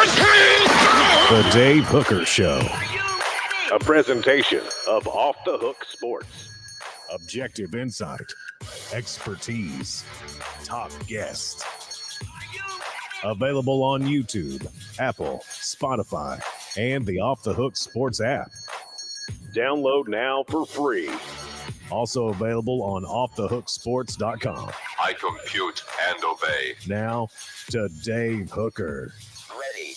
The Dave Hooker Show. A presentation of Off the Hook Sports. Objective insight, expertise, top guests. Available on YouTube, Apple, Spotify, and the Off the Hook Sports app. Download now for free. Also available on offthehooksports.com. I compute and obey. Now to Dave Hooker. Ready.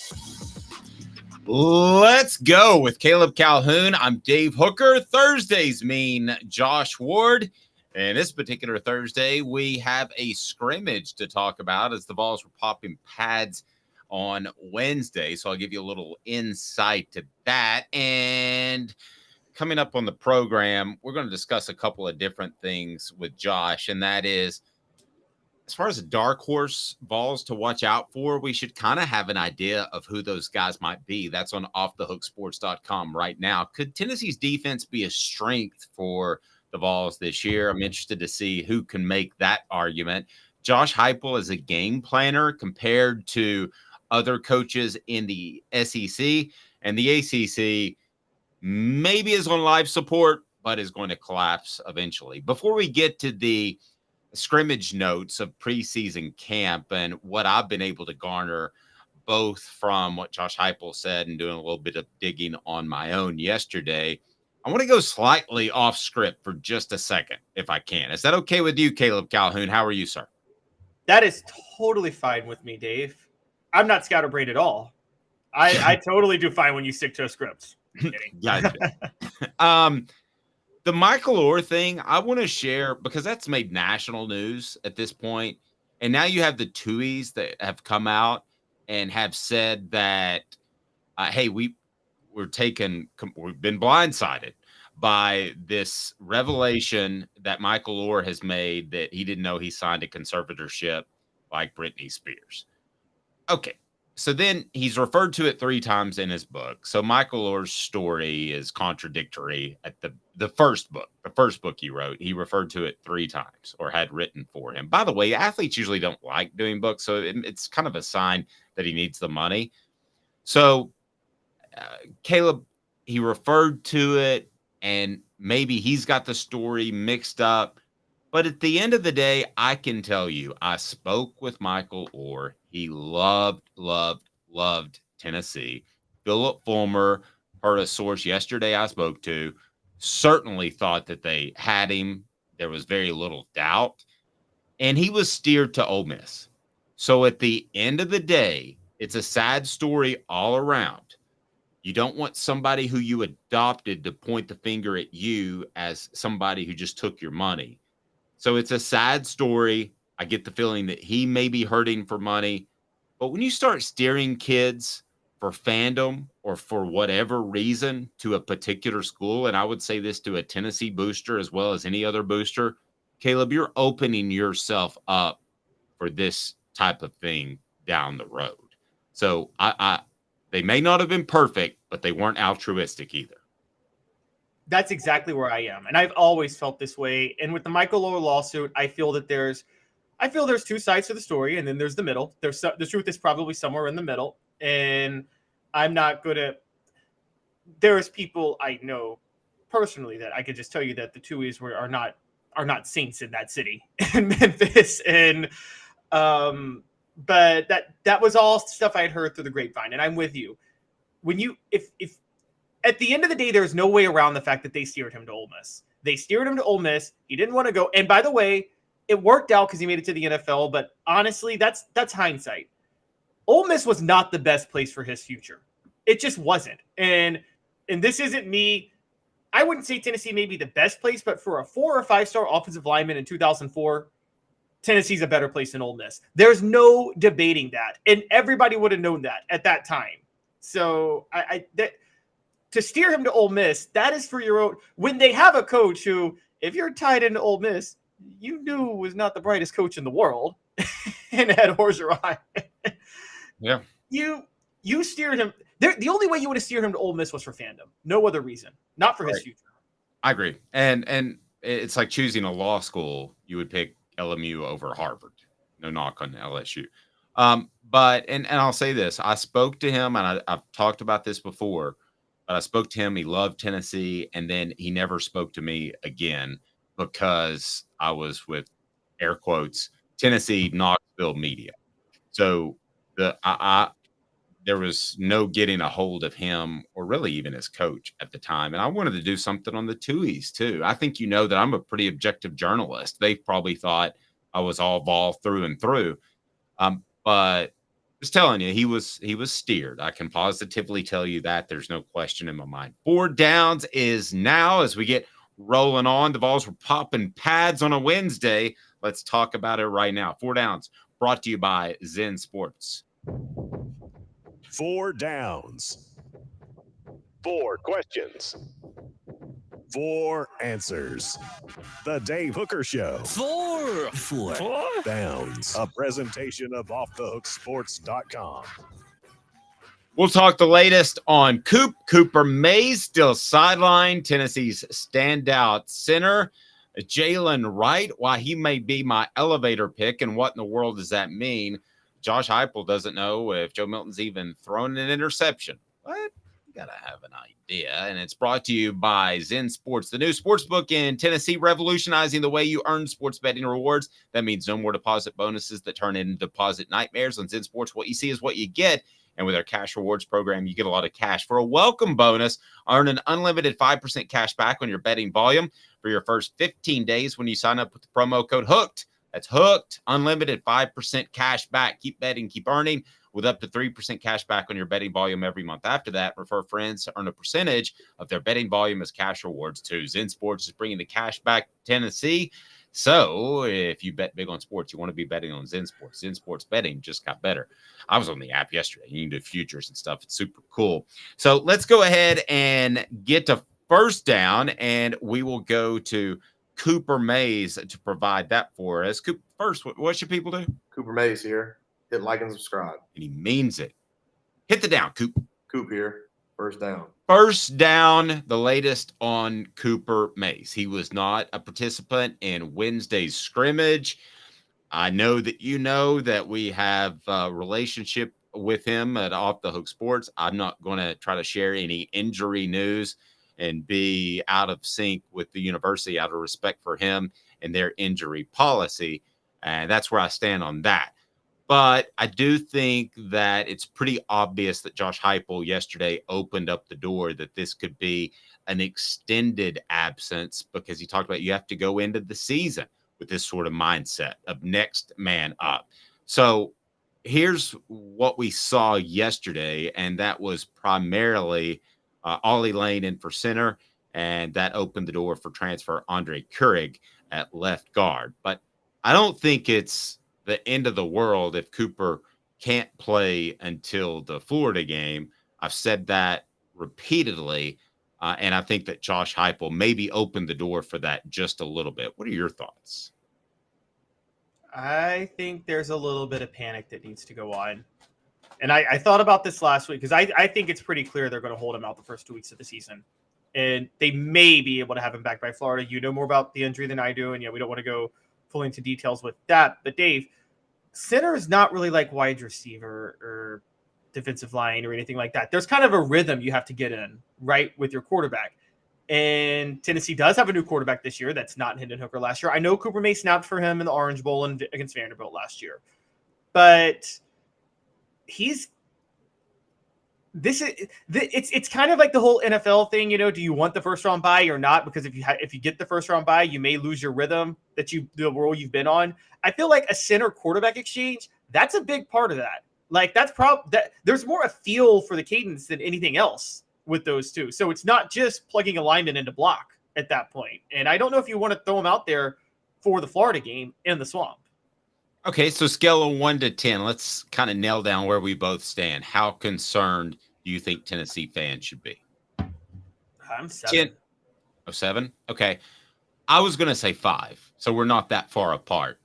Let's go with Caleb Calhoun. I'm Dave Hooker. Thursdays mean Josh Ward. And this particular Thursday, we have a scrimmage to talk about as the Vols were popping pads on Wednesday. So I'll give you a little insight to that. And coming up on the program, we're going to discuss a couple of different things with Josh. And that is, as far as a dark horse Vols to watch out for, we should kind of have an idea of who those guys might be. That's on offthehooksports.com right now. Could Tennessee's defense be a strength for the Vols this year? I'm interested to see who can make that argument. Josh Heupel is a game planner compared to other coaches in the SEC, and the ACC maybe is on life support, but is going to collapse eventually. Before we get to the scrimmage notes of preseason camp and what I've been able to garner, both from what Josh Heupel said and doing a little bit of digging on my own yesterday, I want to go slightly off script for just a second, if I can. Is that okay with you, Caleb Calhoun? How are you, sir? That is totally fine with me, Dave. I'm not scatterbrained at all. I totally do fine when you stick to a script. Yeah. The Michael Orr thing, I want to share because that's made national news at this point. And now you have the Tuohys that have come out and have said that, hey, we've been blindsided by this revelation that Michael Orr has made that he didn't know he signed a conservatorship like Britney Spears. Okay. So then he's referred to it 3 times in his book. So Michael Orr's story is contradictory at the first book he wrote. He referred to it 3 times or had written for him. By the way, athletes usually don't like doing books, so it's kind of a sign that he needs the money. So Caleb, he referred to it, and maybe he's got the story mixed up. But at the end of the day, I can tell you, I spoke with Michael Orr. He loved Tennessee. Philip Fulmer, heard a source yesterday I spoke to, certainly thought that they had him. There was very little doubt. And he was steered to Ole Miss. So at the end of the day, it's a sad story all around. You don't want somebody who you adopted to point the finger at you as somebody who just took your money. So it's a sad story. I get the feeling that he may be hurting for money. But when you start steering kids for fandom or for whatever reason to a particular school, and I would say this to a Tennessee booster as well as any other booster, Caleb, you're opening yourself up for this type of thing down the road. So they may not have been perfect, but they weren't altruistic either. That's exactly where I am. And I've always felt this way. And with the Michael Orr lawsuit, I feel there's 2 sides to the story, and then there's the middle. The truth is probably somewhere in the middle. And I'm not good at – there's people I know personally that I could just tell you that the Tuohys are not saints in that city, in Memphis. And but that was all stuff I had heard through the grapevine. And I'm with you. When you – if at the end of the day, there's no way around the fact that they steered him to Ole Miss. They steered him to Ole Miss. He didn't want to go. And by the way, it worked out because he made it to the NFL. But honestly, that's hindsight. Ole Miss was not the best place for his future. It just wasn't. And this isn't me. I wouldn't say Tennessee may be the best place, but for a 4 or 5-star offensive lineman in 2004, Tennessee's a better place than Ole Miss. There's no debating that. And everybody would have known that at that time. So to steer him to Ole Miss, that is for your own. When they have a coach who, if you're tied into Ole Miss, you knew was not the brightest coach in the world, and Ed Orgeron. Yeah. You steered him. The only way you would have steered him to Ole Miss was for fandom. No other reason. Not for his future. I agree. And it's like choosing a law school. You would pick LMU over Harvard. No knock on LSU. But I'll say this: I spoke to him, and I've talked about this before. But I spoke to him. He loved Tennessee, and then he never spoke to me again because I was with air quotes Tennessee Knoxville media. So there was no getting a hold of him or really even his coach at the time. And I wanted to do something on the Tuies too. I think you know that I'm a pretty objective journalist. They probably thought I was all Vol through and through. But just telling you, he was steered. I can positively tell you that. There's no question in my mind. 4 downs is now as we get rolling on. The Vols were popping pads on a Wednesday. Let's talk about it right now. 4 downs brought to you by Zen Sports. 4 downs. 4 questions. 4 answers. The Dave Hooker Show. 4 downs. A presentation of offthehooksports.com. We'll talk the latest on Cooper Mays, still sidelined. Tennessee's standout center. Jalen Wright, why he may be my elevator pick, and what in the world does that mean? Josh Heupel doesn't know if Joe Milton's even thrown an interception. What? You got to have an idea. And it's brought to you by Zen Sports, the new sports book in Tennessee, revolutionizing the way you earn sports betting rewards. That means no more deposit bonuses that turn into deposit nightmares. On Zen Sports, what you see is what you get. And with our cash rewards program, you get a lot of cash. For a welcome bonus, earn an unlimited 5% cash back on your betting volume for your first 15 days when you sign up with the promo code HOOKED. That's Hooked. Unlimited 5% cash back. Keep betting, keep earning with up to 3% cash back on your betting volume every month. After that, refer friends to earn a percentage of their betting volume as cash rewards too. Zen Sports is bringing the cash back to Tennessee. So if you bet big on sports, you want to be betting on Zen Sports. Zen Sports betting just got better. I was on the app yesterday. You can do futures and stuff. It's super cool. So let's go ahead and get to first down, and we will go to Cooper Mays to provide that for us. First, what should people do? Cooper Mays here. Hit like and subscribe. And he means it. Hit the down, Coop. Coop here. First down. First down, the latest on Cooper Mays. He was not a participant in Wednesday's scrimmage. I know that you know that we have a relationship with him at Off the Hook Sports. I'm not going to try to share any injury news and be out of sync with the university out of respect for him and their injury policy. And that's where I stand on that. But I do think that it's pretty obvious that Josh Heupel yesterday opened up the door that this could be an extended absence, because he talked about you have to go into the season with this sort of mindset of next man up. So here's what we saw yesterday, and that was primarily Ollie Lane in for center, and that opened the door for transfer Andre Keurig at left guard. But I don't think it's the end of the world if Cooper can't play until the Florida game. I've said that repeatedly, and I think that Josh Heupel maybe opened the door for that just a little bit. What are your thoughts? I think there's a little bit of panic that needs to go on. And I thought about this last week because I think it's pretty clear they're going to hold him out the first 2 weeks of the season. And they may be able to have him back by Florida. You know more about the injury than I do, and we don't want to go fully into details with that. But Dave, center is not really like wide receiver or defensive line or anything like that. There's kind of a rhythm you have to get in, right, with your quarterback. And Tennessee does have a new quarterback this year that's not Hendon Hooker last year. I know Cooper May snapped for him in the Orange Bowl and against Vanderbilt last year. But it's kind of like the whole NFL thing, do you want the first round bye or not? Because if you get the first round bye, you may lose your rhythm the role you've been on. I feel like a center quarterback exchange, that's a big part of that. Like there's more a feel for the cadence than anything else with those two. So it's not just plugging a lineman into block at that point. And I don't know if you want to throw him out there for the Florida game in the Swamp. Okay, so scale of 1 to 10. Let's kind of nail down where we both stand. How concerned do you think Tennessee fans should be? I'm 7. 7? Okay. I was going to say 5. So we're not that far apart.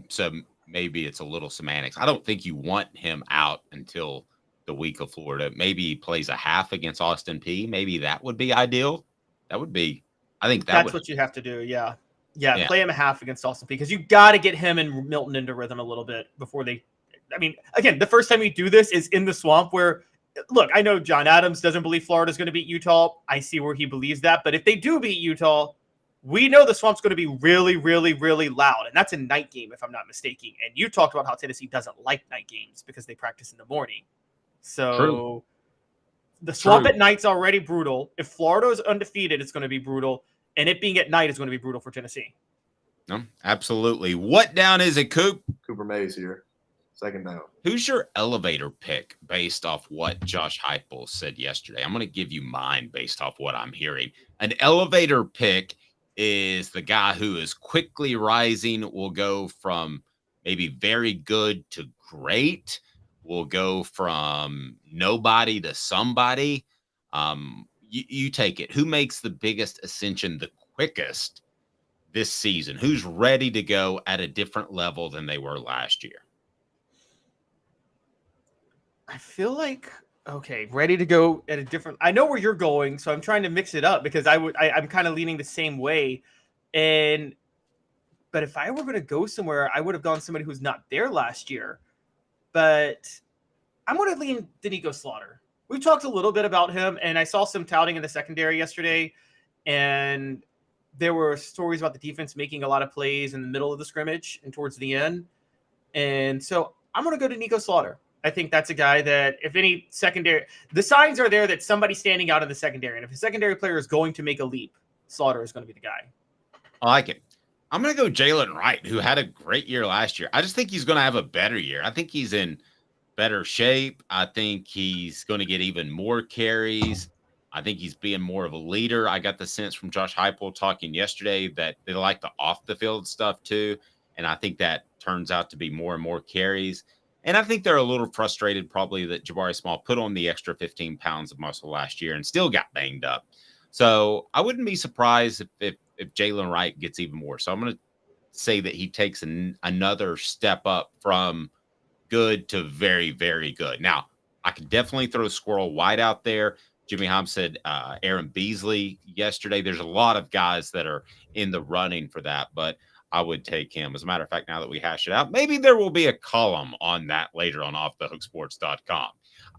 So maybe it's a little semantics. I don't think you want him out until the week of Florida. Maybe he plays a half against Austin Peay. Maybe that would be ideal. I think that's what you have to do. Yeah. Play him a half against Austin Peay because you got to get him and Milton into rhythm a little bit before I mean, again, the first time you do this is in the swamp where, look, I know John Adams doesn't believe Florida's going to beat Utah. I see where he believes that. But if they do beat Utah, we know the swamp's going to be really, really, really loud. And that's a night game, if I'm not mistaken. And you talked about how Tennessee doesn't like night games because they practice in the morning. So True. the swamp True. at night's already brutal. If Florida is undefeated, it's going to be brutal. And it being at night is going to be brutal for Tennessee. No, absolutely. What down is it, Coop? Cooper Mays here. Second down. Who's your elevator pick based off what Josh Heupel said yesterday? I'm going to give you mine based off what I'm hearing. An elevator pick is the guy who is quickly rising, will go from maybe very good to great, will go from nobody to somebody. You take it. Who makes the biggest ascension the quickest this season? Who's ready to go at a different level than they were last year? I feel like, okay, ready to go at a different, I know where you're going, so I'm trying to mix it up because I'm kind of leaning the same way. But if I were going to go somewhere, I would have gone somebody who's not there last year. But I'm going to lean Danico Slaughter. We've talked a little bit about him, and I saw some touting in the secondary yesterday, and there were stories about the defense making a lot of plays in the middle of the scrimmage and towards the end. And so I'm going to go to Nico Slaughter. I think that's a guy that if any secondary, the signs are there that somebody's standing out in the secondary. And if a secondary player is going to make a leap, Slaughter is going to be the guy. I like it. I'm going to go Jalen Wright, who had a great year last year. I just think he's going to have a better year. I think he's in better shape. I think he's going to get even more carries. I think he's being more of a leader. I got the sense from Josh Heupel talking yesterday that they like the off the field stuff too. And I think that turns out to be more and more carries. And I think they're a little frustrated probably that Jabari Small put on the extra 15 pounds of muscle last year and still got banged up. So I wouldn't be surprised if Jalen Wright gets even more. So I'm going to say that he takes another step up from good to very, very good. Now, I could definitely throw Squirrel White out there. Jimmy Hom said Aaron Beasley yesterday. There's a lot of guys that are in the running for that, but I would take him. As a matter of fact, now that we hash it out, maybe there will be a column on that later on offthehooksports.com.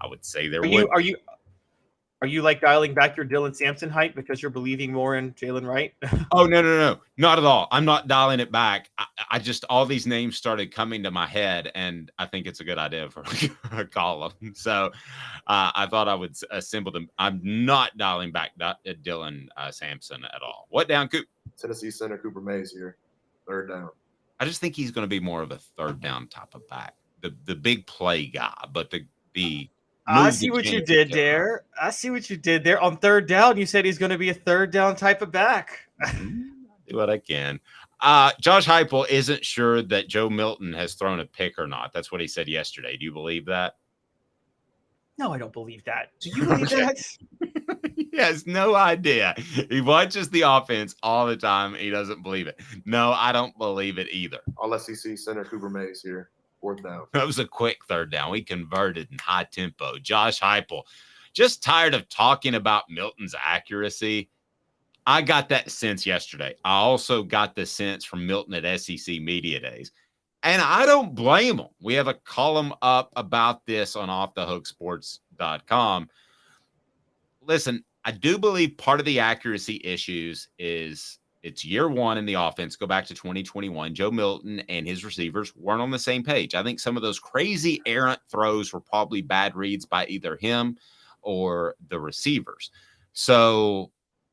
I would say there would. Are you like dialing back your Dylan Sampson hype because you're believing more in Jalen Wright? Oh, no. Not at all. I'm not dialing it back. I just, all these names started coming to my head, and I think it's a good idea for a column. So I thought I would assemble them. I'm not dialing back Dylan Sampson at all. What down, Coop? Tennessee center Cooper Mays here. Third down. I just think he's going to be more of a third down type of back, the big play guy, but the I see what you did there. On third down, you said he's going to be a third down type of back. Do what I can. Josh Heupel isn't sure that Joe Milton has thrown a pick or not. That's what he said yesterday. Do you believe that? No, I don't believe that. Do you believe that? He has no idea. He watches the offense all the time. He doesn't believe it. No, I don't believe it either. All SEC center Cooper Mays here. Fourth down. That was a quick third down. We converted in high tempo. Josh Heupel, just tired of talking about Milton's accuracy. I got that sense yesterday. I also got the sense from Milton at SEC Media Days. And I don't blame him. We have a column up about this on offthehooksports.com. Listen, I do believe part of the accuracy issues is it's year one in the offense. Go back to 2021. Joe Milton and his receivers weren't on the same page. I think some of those crazy errant throws were probably bad reads by either him or the receivers. So,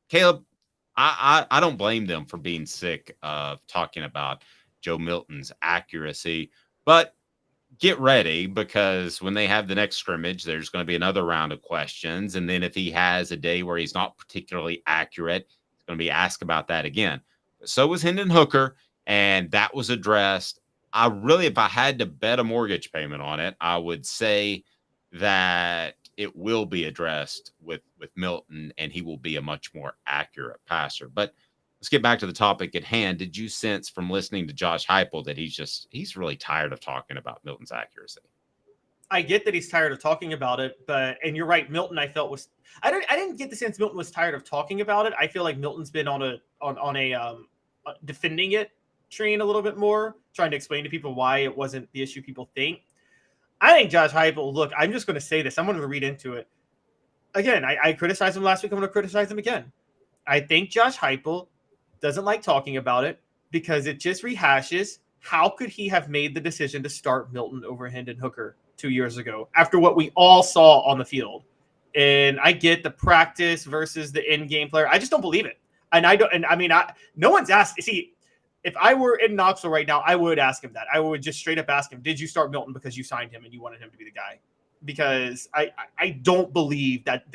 Caleb, I don't blame them for being sick of talking about Joe Milton's accuracy, but get ready because when they have the next scrimmage, there's going to be another round of questions. And then if he has a day where he's not particularly accurate, he's going to be asked about that again. But so was Hendon Hooker, and that was addressed. If I had to bet a mortgage payment on it, I would say that it will be addressed with Milton, and he will be a much more accurate passer. But let's get back to the topic at hand. Did you sense from listening to Josh Heupel that he's really tired of talking about Milton's accuracy? I get that he's tired of talking about it, and you're right. Milton, I felt I didn't get the sense Milton was tired of talking about it. I feel like Milton's been on a defending it train a little bit more, trying to explain to people why it wasn't the issue people think. I think Josh Heupel, look, I'm just going to say this. I'm going to read into it. Again, I criticized him last week. I'm going to criticize him again. I think Josh Heupel doesn't like talking about it because it just rehashes how could he have made the decision to start Milton over Hendon Hooker 2 years ago after what we all saw on the field. And I get the practice versus the in-game player. I just don't believe it. And no one's asked. See, if I were in Knoxville right now, I would ask him that. I would just straight up ask him, did you start Milton because you signed him and you wanted him to be the guy? Because I don't believe that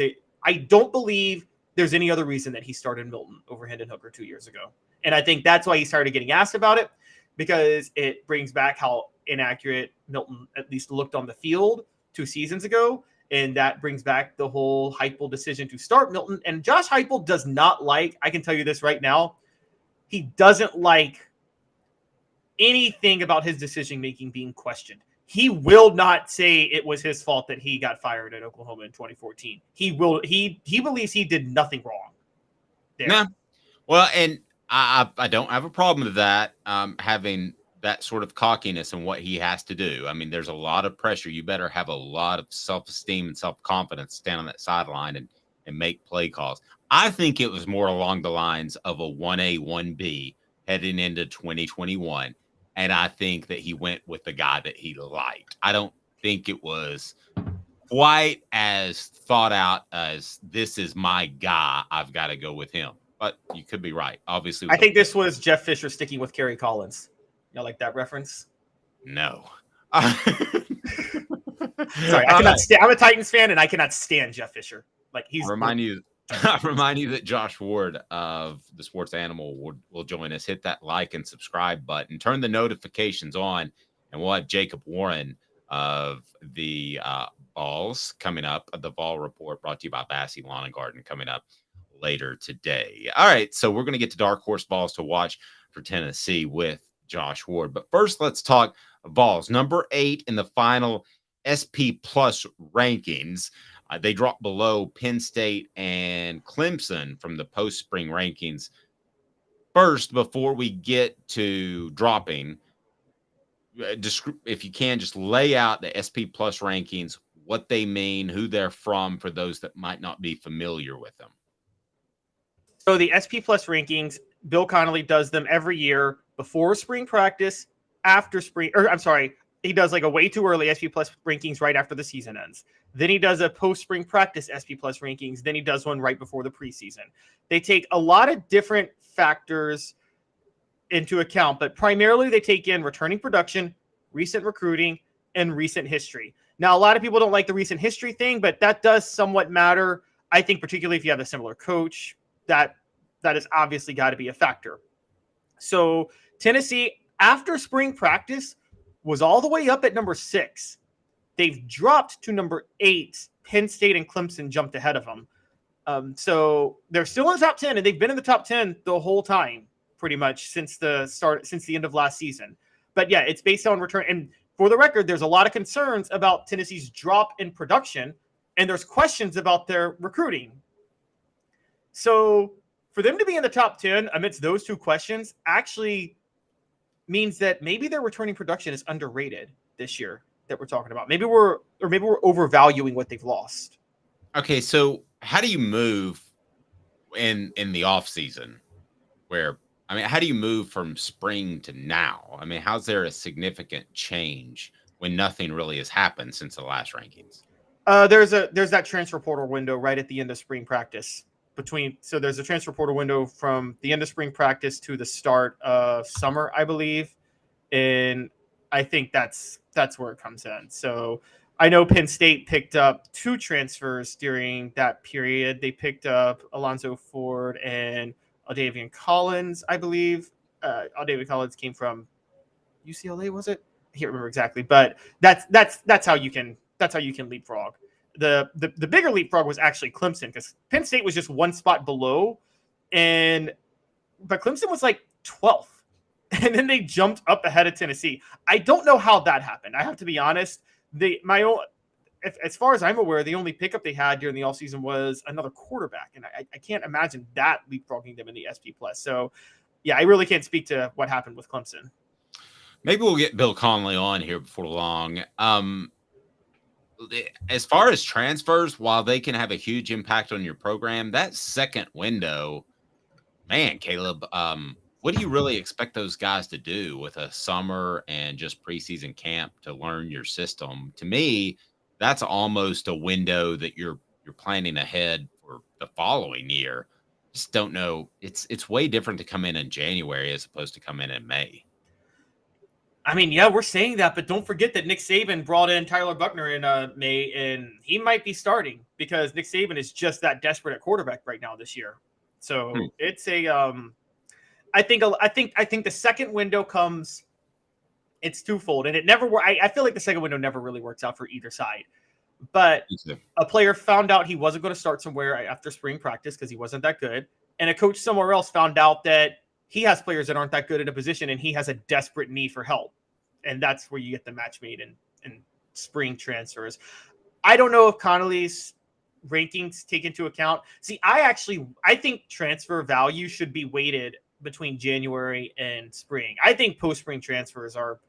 I don't believe there's any other reason that he started Milton over Hendon Hooker 2 years ago. And I think that's why he started getting asked about it, because it brings back how inaccurate Milton at least looked on the field 2 seasons ago. And that brings back the whole Heupel decision to start Milton. And Josh Heupel does not like, I can tell you this right now, he doesn't like anything about his decision-making being questioned. He will not say it was his fault that he got fired at Oklahoma in 2014. He believes he did nothing wrong there. Yeah. Well, and I don't have a problem with that, having that sort of cockiness in what he has to do. I mean, there's a lot of pressure. You better have a lot of self-esteem and self-confidence, stand on that sideline and make play calls. I think it was more along the lines of a 1A, 1B heading into 2021. And I think that he went with the guy that he liked. I don't think it was quite as thought out as this is my guy. I've got to go with him. But you could be right. Obviously, I think this was Jeff Fisher sticking with Kerry Collins. You know, like that reference? No. Sorry, I cannot stand. I'm a Titans fan, and I cannot stand Jeff Fisher. Like I remind you that Josh Ward of the Sports Animal will join us. Hit that like and subscribe button. Turn the notifications on, and we'll have Jacob Warren of the Vols coming up. The Vol Report brought to you by Bassey Lawn and Garden coming up later today. All right, so we're going to get to dark horse balls to watch for Tennessee with Josh Ward. But first, let's talk Vols. Number 8 in the final SP Plus rankings. They dropped below Penn State and Clemson from the post-spring rankings. First, before we get to dropping, if you can, just lay out the SP Plus rankings, what they mean, who they're from, for those that might not be familiar with them. So the SP Plus rankings, Bill Connolly does them every year before spring practice, after spring, or I'm sorry, he does like a way too early SP Plus rankings right after the season ends. Then he does a post-spring practice SP Plus rankings. Then he does one right before the preseason. They take a lot of different factors into account, but primarily they take in returning production, recent recruiting, and recent history. Now, a lot of people don't like the recent history thing, but that does somewhat matter. I think particularly if you have a similar coach, that has obviously got to be a factor. So Tennessee, after spring practice, was all the way up at number 6. They've dropped to number 8. Penn State and Clemson jumped ahead of them. So they're still in the top 10, and they've been in the top 10 the whole time, pretty much since the end of last season. But yeah, it's based on return. And for the record, there's a lot of concerns about Tennessee's drop in production, and there's questions about their recruiting. So for them to be in the top 10 amidst those two questions actually means that maybe their returning production is underrated this year that we're talking about. Maybe we're overvaluing what they've lost. Okay, so how do you move in the off season how do you move from spring to now? I mean, how's there a significant change when nothing really has happened since the last rankings? There's that transfer portal window right at the end of spring practice. So there's a transfer portal window from the end of spring practice to the start of summer, I believe. And I think that's where it comes in. So I know Penn State picked up 2 transfers during that period. They picked up Alonzo Ford and Aldavian Collins, I believe. Aldavian Collins came from UCLA, was it? I can't remember exactly, but that's how you can leapfrog. The bigger leapfrog was actually Clemson, because Penn State was just 1 spot below, but Clemson was like 12th, and then they jumped up ahead of Tennessee. I don't know how that happened. I have to be honest. As far as I'm aware, the only pickup they had during the offseason was another quarterback, and I can't imagine that leapfrogging them in the SP Plus. So, yeah, I really can't speak to what happened with Clemson. Maybe we'll get Bill Connolly on here before long. as far as transfers, while they can have a huge impact on your program, that second window, man, Caleb, what do you really expect those guys to do with a summer and just preseason camp to learn your system? To me, that's almost a window that you're planning ahead for the following year. Just don't know. It's way different to come in January as opposed to come in May. I mean, yeah, we're saying that, but don't forget that Nick Saban brought in Tyler Buckner in May, and he might be starting because Nick Saban is just that desperate at quarterback right now this year. So it's a, I think the second window comes. It's twofold, and it never. I feel like the second window never really works out for either side. But a player found out he wasn't going to start somewhere after spring practice because he wasn't that good, and a coach somewhere else found out that he has players that aren't that good in a position, and he has a desperate need for help. And that's where you get the match made in spring transfers. I don't know if Connolly's rankings take into account. See, I think transfer value should be weighted between January and spring. I think post-spring transfers are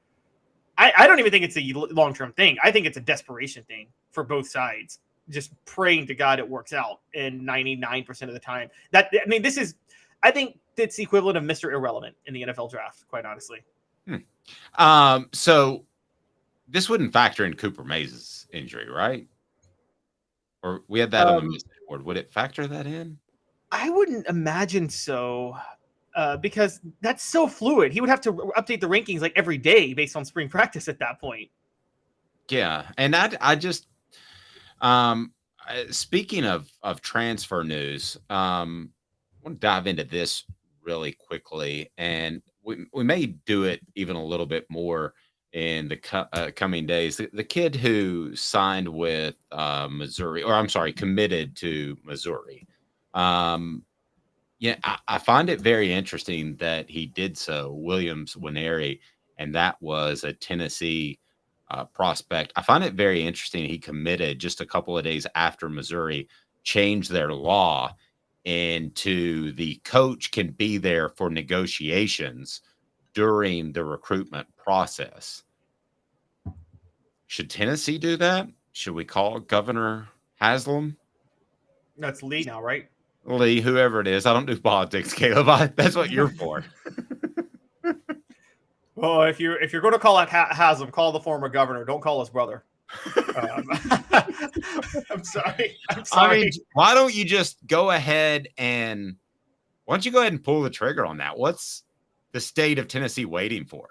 I don't even think it's a long-term thing. I think it's a desperation thing for both sides. Just praying to God it works out. And 99% of the time. I think it's the equivalent of Mr. Irrelevant in the NFL draft, quite honestly. So this wouldn't factor in Cooper Mays' injury, right? Or we had that on the message board. Would it factor that in? I wouldn't imagine so, because that's so fluid. He would have to update the rankings like every day based on spring practice at that point. Yeah, and I just speaking of transfer news, I want to dive into this really quickly, and we may do it even a little bit more in the coming days. The kid who signed with Missouri, or I'm sorry, committed to Missouri. Yeah, I find it very interesting that he did so, Williams Winery, and that was a Tennessee prospect. I find it very interesting he committed just a couple of days after Missouri changed their law into the coach can be there for negotiations during the recruitment process. Should Tennessee do that? Should we call Governor Haslam? That's Lee now, right? Lee, whoever it is. I don't do politics, Caleb. That's what you're for. Well, if you're going to call it Haslam, call the former governor. Don't call his brother. I'm sorry. I mean, why don't you just go ahead and pull the trigger on that? What's the state of Tennessee waiting for?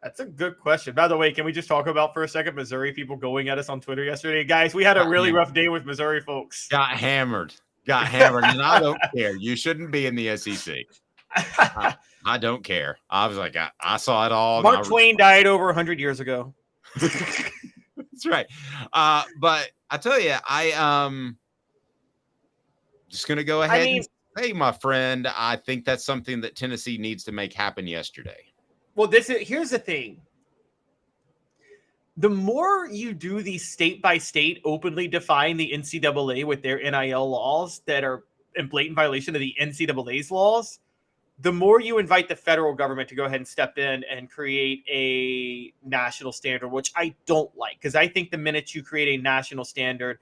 That's a good question. By the way, can we just talk about for a second Missouri people going at us on Twitter yesterday? Guys, we had a really rough day with Missouri folks. Got hammered, and I don't care. You shouldn't be in the SEC. I don't care. I was like, I saw it all. Mark Twain died over 100 years ago. That's right. But I tell you, just going to go ahead and say, my friend, I think that's something that Tennessee needs to make happen yesterday. Well, here's the thing. The more you do these state by state openly define the NCAA with their NIL laws that are in blatant violation of the NCAA's laws, the more you invite the federal government to go ahead and step in and create a national standard, which I don't like, because I think the minute you create a national standard,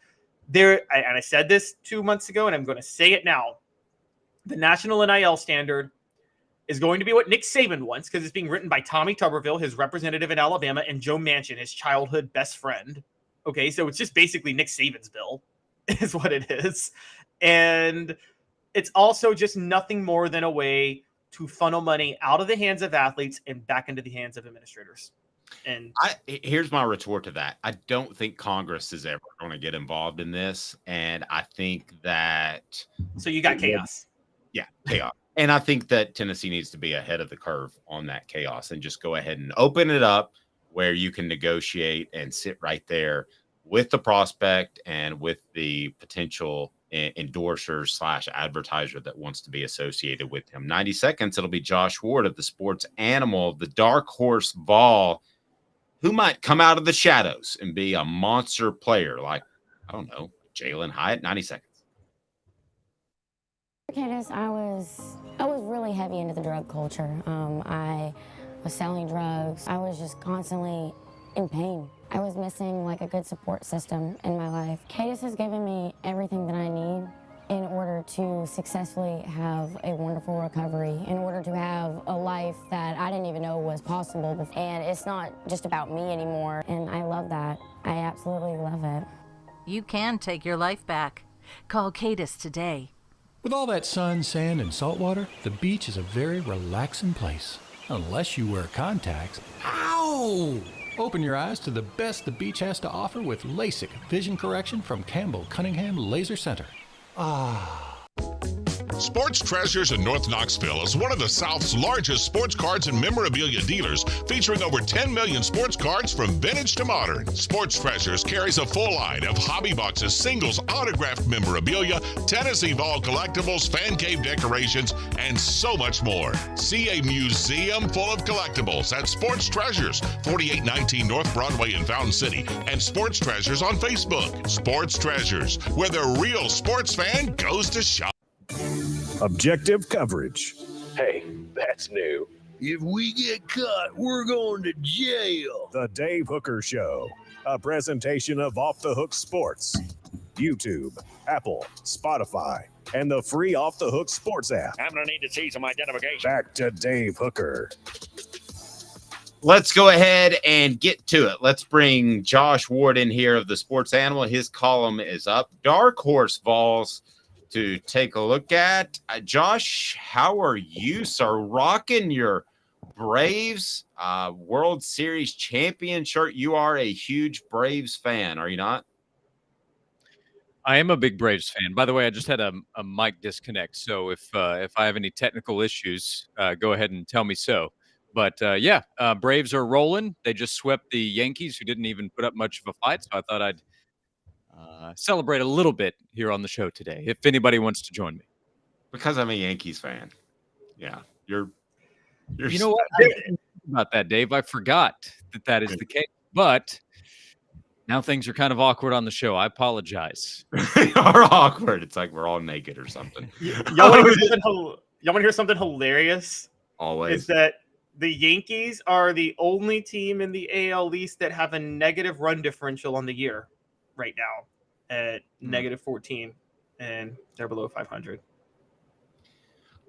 and I said this 2 months ago, and I'm going to say it now, the national NIL standard is going to be what Nick Saban wants, because it's being written by Tommy Tuberville, his representative in Alabama, and Joe Manchin, his childhood best friend. Okay, so it's just basically Nick Saban's bill is what it is. And it's also just nothing more than a way to funnel money out of the hands of athletes and back into the hands of administrators. And here's my retort to that. I don't think Congress is ever going to get involved in this. And I think that... So you got chaos. Yeah, chaos. And I think that Tennessee needs to be ahead of the curve on that chaos and just go ahead and open it up where you can negotiate and sit right there with the prospect and with the potential endorser / advertiser that wants to be associated with him. 90 seconds, it'll be Josh Ward of the Sports Animal, the dark horse Vol, who might come out of the shadows and be a monster player like, I don't know, Jalen Hyatt. 90 seconds. Candace, I was really heavy into the drug culture. I was selling drugs. I was just constantly in pain. I was missing like a good support system in my life. Cadis has given me everything that I need in order to successfully have a wonderful recovery, in order to have a life that I didn't even know was possible. And it's not just about me anymore, and I love that. I absolutely love it. You can take your life back. Call Cadis today. With all that sun, sand, and salt water, the beach is a very relaxing place. Unless you wear contacts. Ow! Open your eyes to the best the beach has to offer with LASIK vision correction from Campbell Cunningham Laser Center. Sports Treasures in North Knoxville is one of the South's largest sports cards and memorabilia dealers, featuring over 10 million sports cards from vintage to modern. Sports Treasures carries a full line of hobby boxes, singles, autographed memorabilia, Tennessee Vol collectibles, fan cave decorations, and so much more. See a museum full of collectibles at Sports Treasures, 4819 North Broadway in Fountain City, and Sports Treasures on Facebook. Sports Treasures, where the real sports fan goes to shop. Objective coverage. Hey, that's new. If we get caught, we're going to jail. The Dave Hooker Show, a presentation of Off the Hook Sports. YouTube, Apple, Spotify, and the free Off the Hook Sports app. I'm going to need to see some identification. Back to Dave Hooker. Let's go ahead and get to it. Let's bring Josh Ward in here of the Sports Animal. His column is up. Dark Horse Vols to take a look at. Josh, how are you, sir? Rocking your Braves World Series champion shirt. You are a huge Braves fan, are you not? I am a big Braves fan. By the way, I just had a mic disconnect, so if I have any technical issues, go ahead and tell me so. But Braves are rolling. They just swept the Yankees, who didn't even put up much of a fight, so I thought I'd celebrate a little bit here on the show today, if anybody wants to join me. Because I'm a Yankees fan. Yeah, you're. You know what? I didn't think about that, Dave. I forgot that is the case, but now things are kind of awkward on the show. I apologize. They are awkward. It's like we're all naked or something. Y'all want to hear something hilarious? Always. Is that the Yankees are the only team in the AL East that have a negative run differential on the year right now at negative 14, and they're below 500.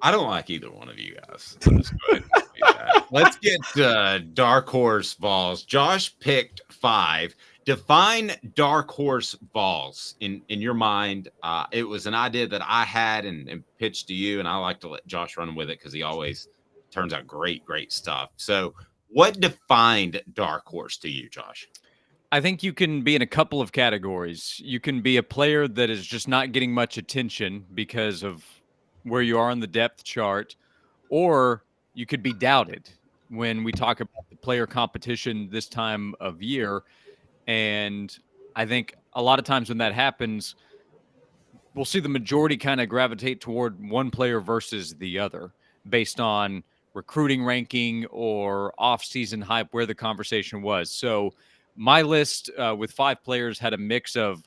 I don't like either one of you guys. Let's go ahead and say that. Let's get Dark Horse Vols. Josh picked 5. Define Dark Horse Vols in your mind. It was an idea that I had and pitched to you, and I like to let Josh run with it because he always turns out great stuff. So what defined Dark Horse to you, Josh? I think you can be in a couple of categories. You can be a player that is just not getting much attention because of where you are on the depth chart, or you could be doubted when we talk about the player competition this time of year. And I think a lot of times when that happens, we'll see the majority kind of gravitate toward one player versus the other based on recruiting ranking or off-season hype, where the conversation was. So my list with 5 players had a mix of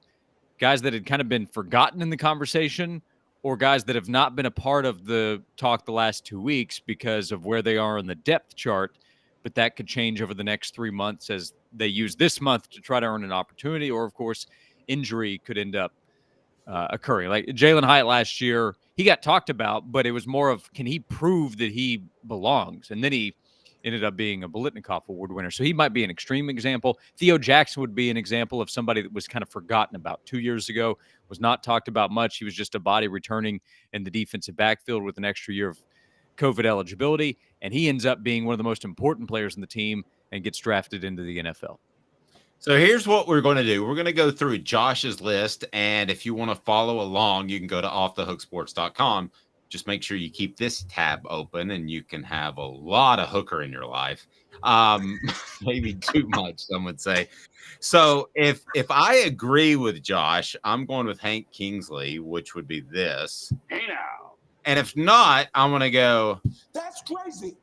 guys that had kind of been forgotten in the conversation or guys that have not been a part of the talk the last 2 weeks because of where they are in the depth chart. But that could change over the next 3 months as they use this month to try to earn an opportunity. Or, of course, injury could end up occurring. Like Jalen Hyatt last year, he got talked about, but it was more of, can he prove that he belongs? And then he ended up being a Biletnikoff Award winner. So he might be an extreme example. Theo Jackson would be an example of somebody that was kind of forgotten about 2 years ago, was not talked about much. He was just a body returning in the defensive backfield with an extra year of COVID eligibility. And he ends up being one of the most important players in the team and gets drafted into the NFL. So here's what we're going to do. We're going to go through Josh's list. And if you want to follow along, you can go to offthehooksports.com. Just make sure you keep this tab open and you can have a lot of Hooker in your life. Maybe too much, some would say. So if I agree with Josh, I'm going with Hank Kingsley, which would be this. Hey now. And if not, I'm going to go. That's crazy.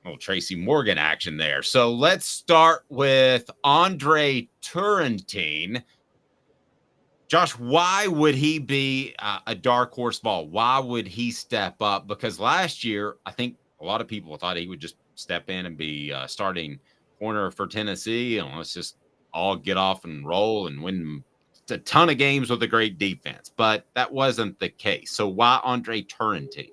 Little Tracy Morgan action there. So let's start with Andre Turrentine. Josh, why would he be a dark horse ball? Why would he step up? Because last year, I think a lot of people thought he would just step in and be starting corner for Tennessee, and let's just all get off and roll and win a ton of games with a great defense. But that wasn't the case. So why Andre Turrentine?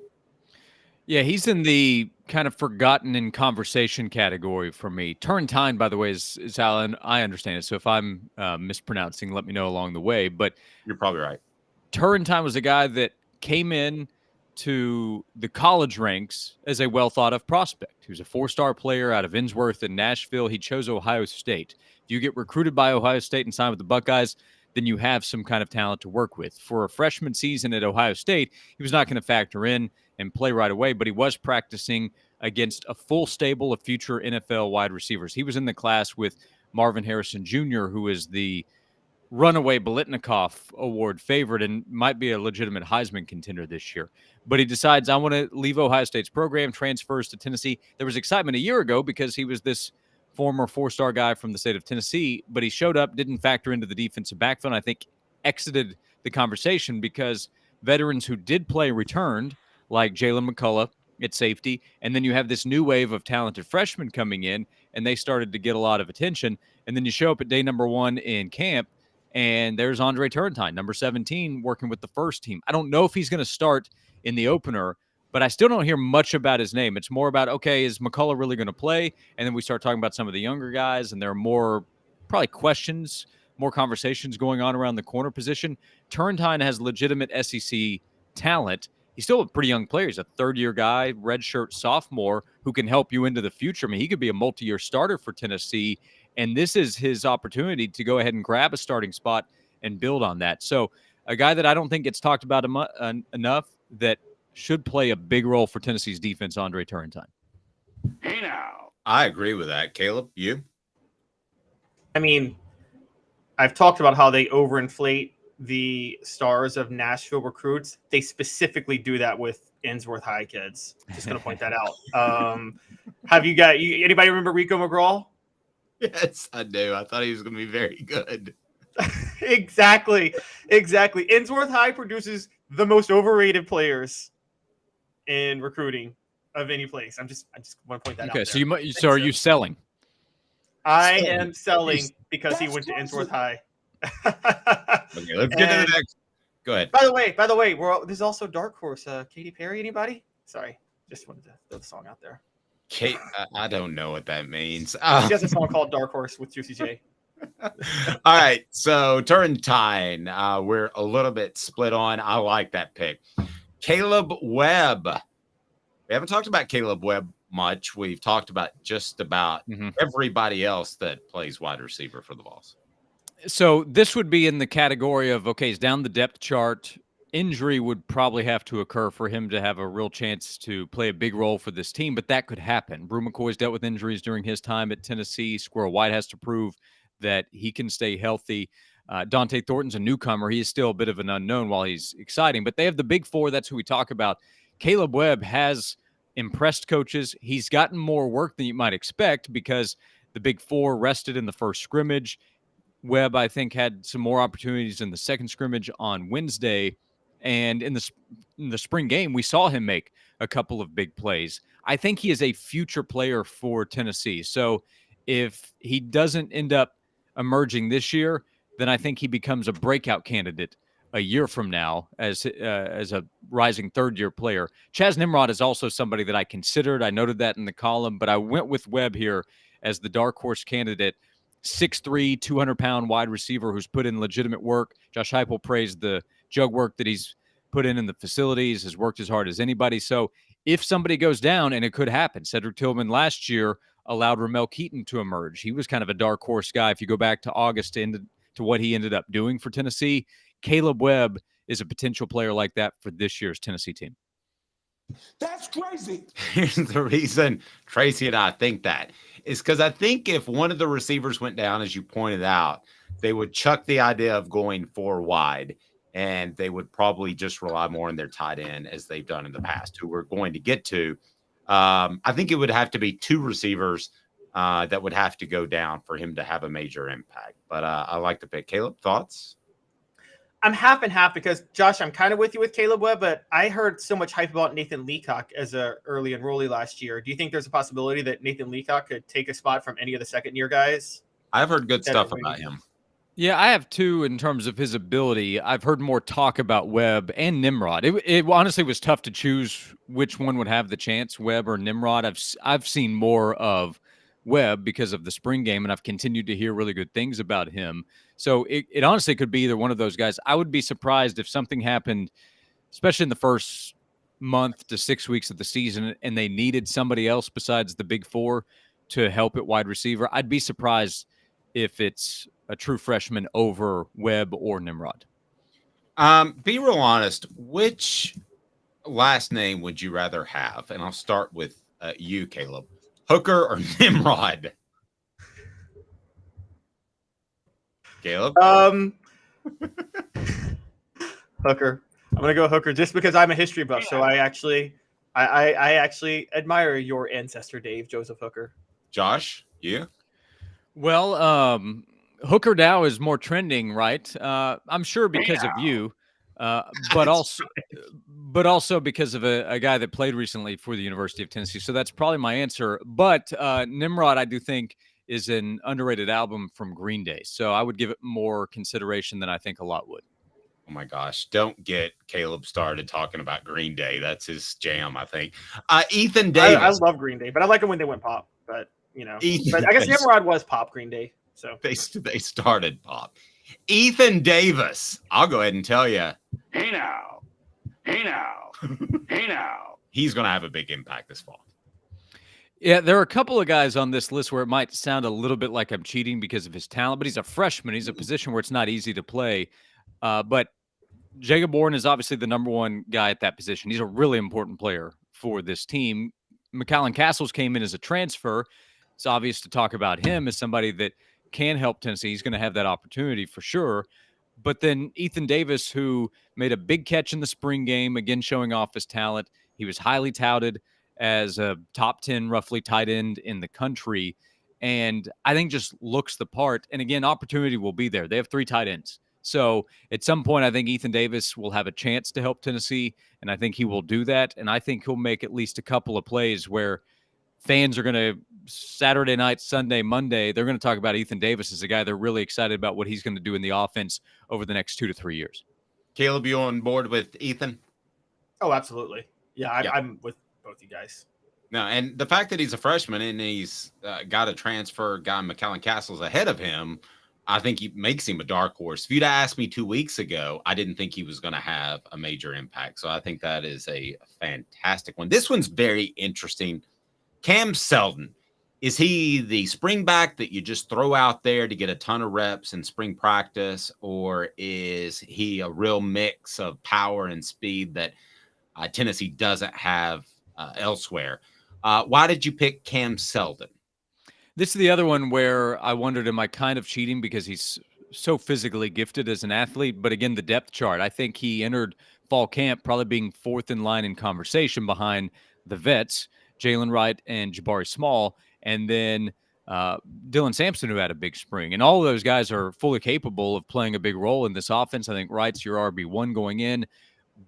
Yeah, he's in the kind of forgotten in conversation category for me. Turrentine, by the way, is how I understand it. So if I'm mispronouncing, let me know along the way. But you're probably right. Turrentine was a guy that came in to the college ranks as a well-thought-of prospect. He was a 4-star player out of Innsworth in Nashville. He chose Ohio State. If you get recruited by Ohio State and sign with the Buckeyes, then you have some kind of talent to work with. For a freshman season at Ohio State, he was not going to factor in and play right away, but he was practicing against a full stable of future NFL wide receivers. He was in the class with Marvin Harrison Jr., who is the runaway Biletnikoff Award favorite and might be a legitimate Heisman contender this year. But he decides, I want to leave Ohio State's program, transfers to Tennessee. There was excitement a year ago because he was this former 4-star guy from the state of Tennessee, but he showed up, didn't factor into the defensive backfield, and I think exited the conversation because veterans who did play returned, like Jalen McCullough at safety, and then you have this new wave of talented freshmen coming in, and they started to get a lot of attention. And then you show up at day number 1 in camp, and there's Andre Turrentine, number 17, working with the first team. I don't know if he's going to start in the opener, but I still don't hear much about his name. It's more about, okay, is McCullough really going to play? And then we start talking about some of the younger guys, and there are more probably questions, more conversations going on around the corner position. Turrentine has legitimate SEC talent. He's still a pretty young player. He's a third-year guy, redshirt sophomore, who can help you into the future. I mean, he could be a multi-year starter for Tennessee, and this is his opportunity to go ahead and grab a starting spot and build on that. So a guy that I don't think gets talked about enough that should play a big role for Tennessee's defense, Andre Turrentine. Hey now. I agree with that. Caleb, you? I mean, I've talked about how they overinflate the stars of Nashville recruits. They specifically do that with Innsworth High kids. Just going to point that out. Have you got anybody remember Rico McGraw? Yes, I do. I thought he was going to be very good. Exactly. Innsworth High produces the most overrated players in recruiting of any place. I just want to point that out. Okay, so are you selling? I am selling because he went to Innsworth High. Okay, let's get to the next. Go ahead. By the way, there's also Dark Horse. Katy Perry, anybody? Sorry, just wanted to throw the song out there. Kate, I don't know what that means. She has a song called Dark Horse with Juicy J. All right, so Turrentine, we're a little bit split on. I like that pick. Caleb Webb. We haven't talked about Caleb Webb much. We've talked about just about everybody else that plays wide receiver for the Vols. So this would be in the category of, okay, he's down the depth chart. Injury would probably have to occur for him to have a real chance to play a big role for this team, but that could happen. Brew McCoy's dealt with injuries during his time at Tennessee. Squirrel White has to prove that he can stay healthy. Dante Thornton's a newcomer. He is still a bit of an unknown while he's exciting, but they have the big four. That's who we talk about. Caleb Webb has impressed coaches. He's gotten more work than you might expect because the big four rested in the first scrimmage. Webb, I think, had some more opportunities in the second scrimmage on Wednesday. And in the spring game, we saw him make a couple of big plays. I think he is a future player for Tennessee. So if he doesn't end up emerging this year, then I think he becomes a breakout candidate a year from now as a rising third-year player. Chaz Nimrod is also somebody that I considered. I noted that in the column, but I went with Webb here as the dark horse candidate. 6'3", 200-pound wide receiver who's put in legitimate work. Josh Heupel praised the jug work that he's put in the facilities, has worked as hard as anybody. So if somebody goes down, and it could happen, Cedric Tillman last year allowed Ramel Keaton to emerge. He was kind of a dark horse guy. If you go back to August to what he ended up doing for Tennessee, Caleb Webb is a potential player like that for this year's Tennessee team. That's crazy. Here's the reason Tracy and I think that is because I think if one of the receivers went down, as you pointed out, they would chuck the idea of going 4 wide, and they would probably just rely more on their tight end as they've done in the past, who we're going to get to. I think it would have to be 2 receivers that would have to go down for him to have a major impact. But I like the pick. Caleb, thoughts? I'm half and half because, Josh, I'm kind of with you with Caleb Webb, but I heard so much hype about Nathan Leacock as a early enrollee last year. Do you think there's a possibility that Nathan Leacock could take a spot from any of the second-year guys? I've heard good stuff about him. Yeah, I have too in terms of his ability. I've heard more talk about Webb and Nimrod. It honestly was tough to choose which one would have the chance, Webb or Nimrod. I've seen more of Webb because of the spring game, and I've continued to hear really good things about him. So it honestly could be either one of those guys. I would be surprised if something happened, especially in the first month to 6 weeks of the season, and they needed somebody else besides the big four to help at wide receiver. I'd be surprised if it's a true freshman over Webb or Nimrod. Be real honest. Which last name would you rather have? And I'll start with you, Caleb. Hooker or Nimrod? Caleb? Hooker. I'm gonna go Hooker just because I'm a history buff. So I actually admire your ancestor, Dave Joseph Hooker. Josh, you? Well, Hooker now is more trending, right? I'm sure because of you, but also because of a guy that played recently for the University of Tennessee. So that's probably my answer. But Nimrod, I do think, is an underrated album from Green Day. So I would give it more consideration than I think a lot would. Oh my gosh, don't get Caleb started talking about Green Day. That's his jam, I think. Ethan Davis. I love Green Day, but I like them when they went pop. But, but I guess Nimrod was pop Green Day. So they started pop. Ethan Davis. I'll go ahead and tell you. Hey now. He's going to have a big impact this fall. Yeah, there are a couple of guys on this list where it might sound a little bit like I'm cheating because of his talent, but he's a freshman. He's a position where it's not easy to play. But Jacob Bourne is obviously the number one guy at that position. He's a really important player for this team. McCallan Castles came in as a transfer. It's obvious to talk about him as somebody that can help Tennessee. He's going to have that opportunity for sure. But then Ethan Davis, who made a big catch in the spring game, again showing off his talent. He was highly touted as a top 10 roughly tight end in the country. And I think just looks the part. And again, opportunity will be there. They have 3 tight ends. So at some point, I think Ethan Davis will have a chance to help Tennessee, and I think he will do that. And I think he'll make at least a couple of plays where fans are going to Saturday night, Sunday, Monday, they're going to talk about Ethan Davis as a guy they're really excited about what he's going to do in the offense over the next 2 to 3 years. Caleb, you on board with Ethan? Oh, absolutely. Yeah, I'm with both you guys. No, and the fact that he's a freshman and he's got a transfer guy, McCallan Castles, ahead of him, I think he makes him a dark horse. If you'd asked me 2 weeks ago, I didn't think he was going to have a major impact. So I think that is a fantastic one. This one's very interesting. Cam Seldon, is he the spring back that you just throw out there to get a ton of reps in spring practice, or is he a real mix of power and speed that Tennessee doesn't have elsewhere? Why did you pick Cam Seldon? This is the other one where I wondered, am I kind of cheating because he's so physically gifted as an athlete? But again, the depth chart, I think he entered fall camp probably being 4th in line in conversation behind the vets, Jalen Wright and Jabari Small, and then Dylan Sampson, who had a big spring. And all of those guys are fully capable of playing a big role in this offense. I think Wright's your RB1 going in.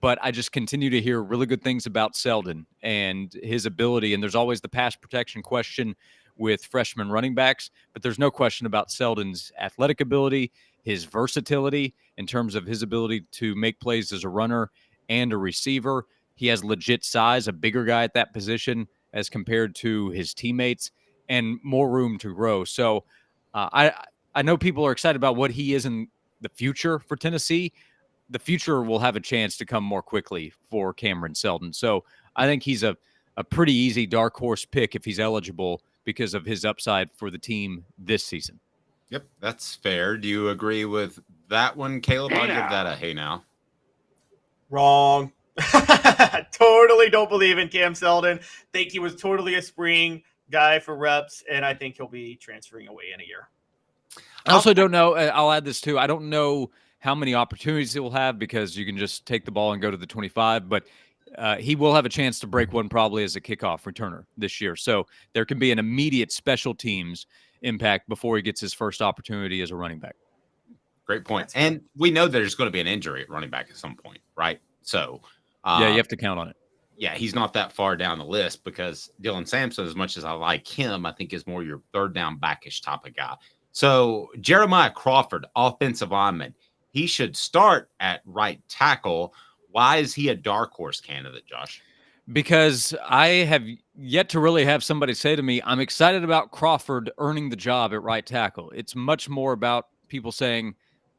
But I just continue to hear really good things about Seldon and his ability. And there's always the pass protection question with freshman running backs, but there's no question about Seldon's athletic ability, his versatility in terms of his ability to make plays as a runner and a receiver. He has legit size, a bigger guy at that position as compared to his teammates, and more room to grow. So I know people are excited about what he is in the future for Tennessee. The future will have a chance to come more quickly for Cameron Seldon. So I think he's a pretty easy dark horse pick if he's eligible because of his upside for the team this season. Yep, that's fair. Do you agree with that one, Caleb? I'll give that a hey now. Wrong. Totally don't believe in Cam Seldon. Think he was totally a spring guy for reps, and I think he'll be transferring away in a year. I also don't know. I'll add this too. I don't know how many opportunities he will have because you can just take the ball and go to the 25, but he will have a chance to break one probably as a kickoff returner this year. So there can be an immediate special teams impact before he gets his first opportunity as a running back. Great point. And we know there's going to be an injury at running back at some point, right? So, yeah, you have to count on it. Yeah, he's not that far down the list because Dylan Sampson, as much as I like him, I think is more your third down backish type of guy. So Jeremiah Crawford, offensive lineman, he should start at right tackle. Why is he a dark horse candidate, Josh? Because I have yet to really have somebody say to me, I'm excited about Crawford earning the job at right tackle. It's much more about people saying,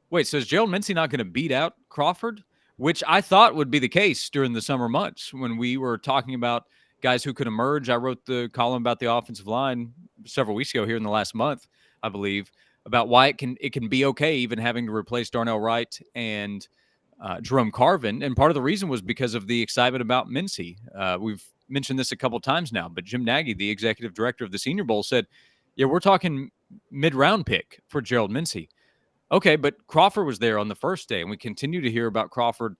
wait, so is Gerald Mincey not going to beat out Crawford? Which I thought would be the case during the summer months when we were talking about guys who could emerge. I wrote the column about the offensive line several weeks ago here in the last month, I believe, about why it can be okay even having to replace Darnell Wright and Jerome Carvin. And part of the reason was because of the excitement about Mincey. We've mentioned this a couple times now, but Jim Nagy, the executive director of the Senior Bowl, said, yeah, we're talking mid-round pick for Gerald Mincey. Okay, but Crawford was there on the first day, and we continue to hear about Crawford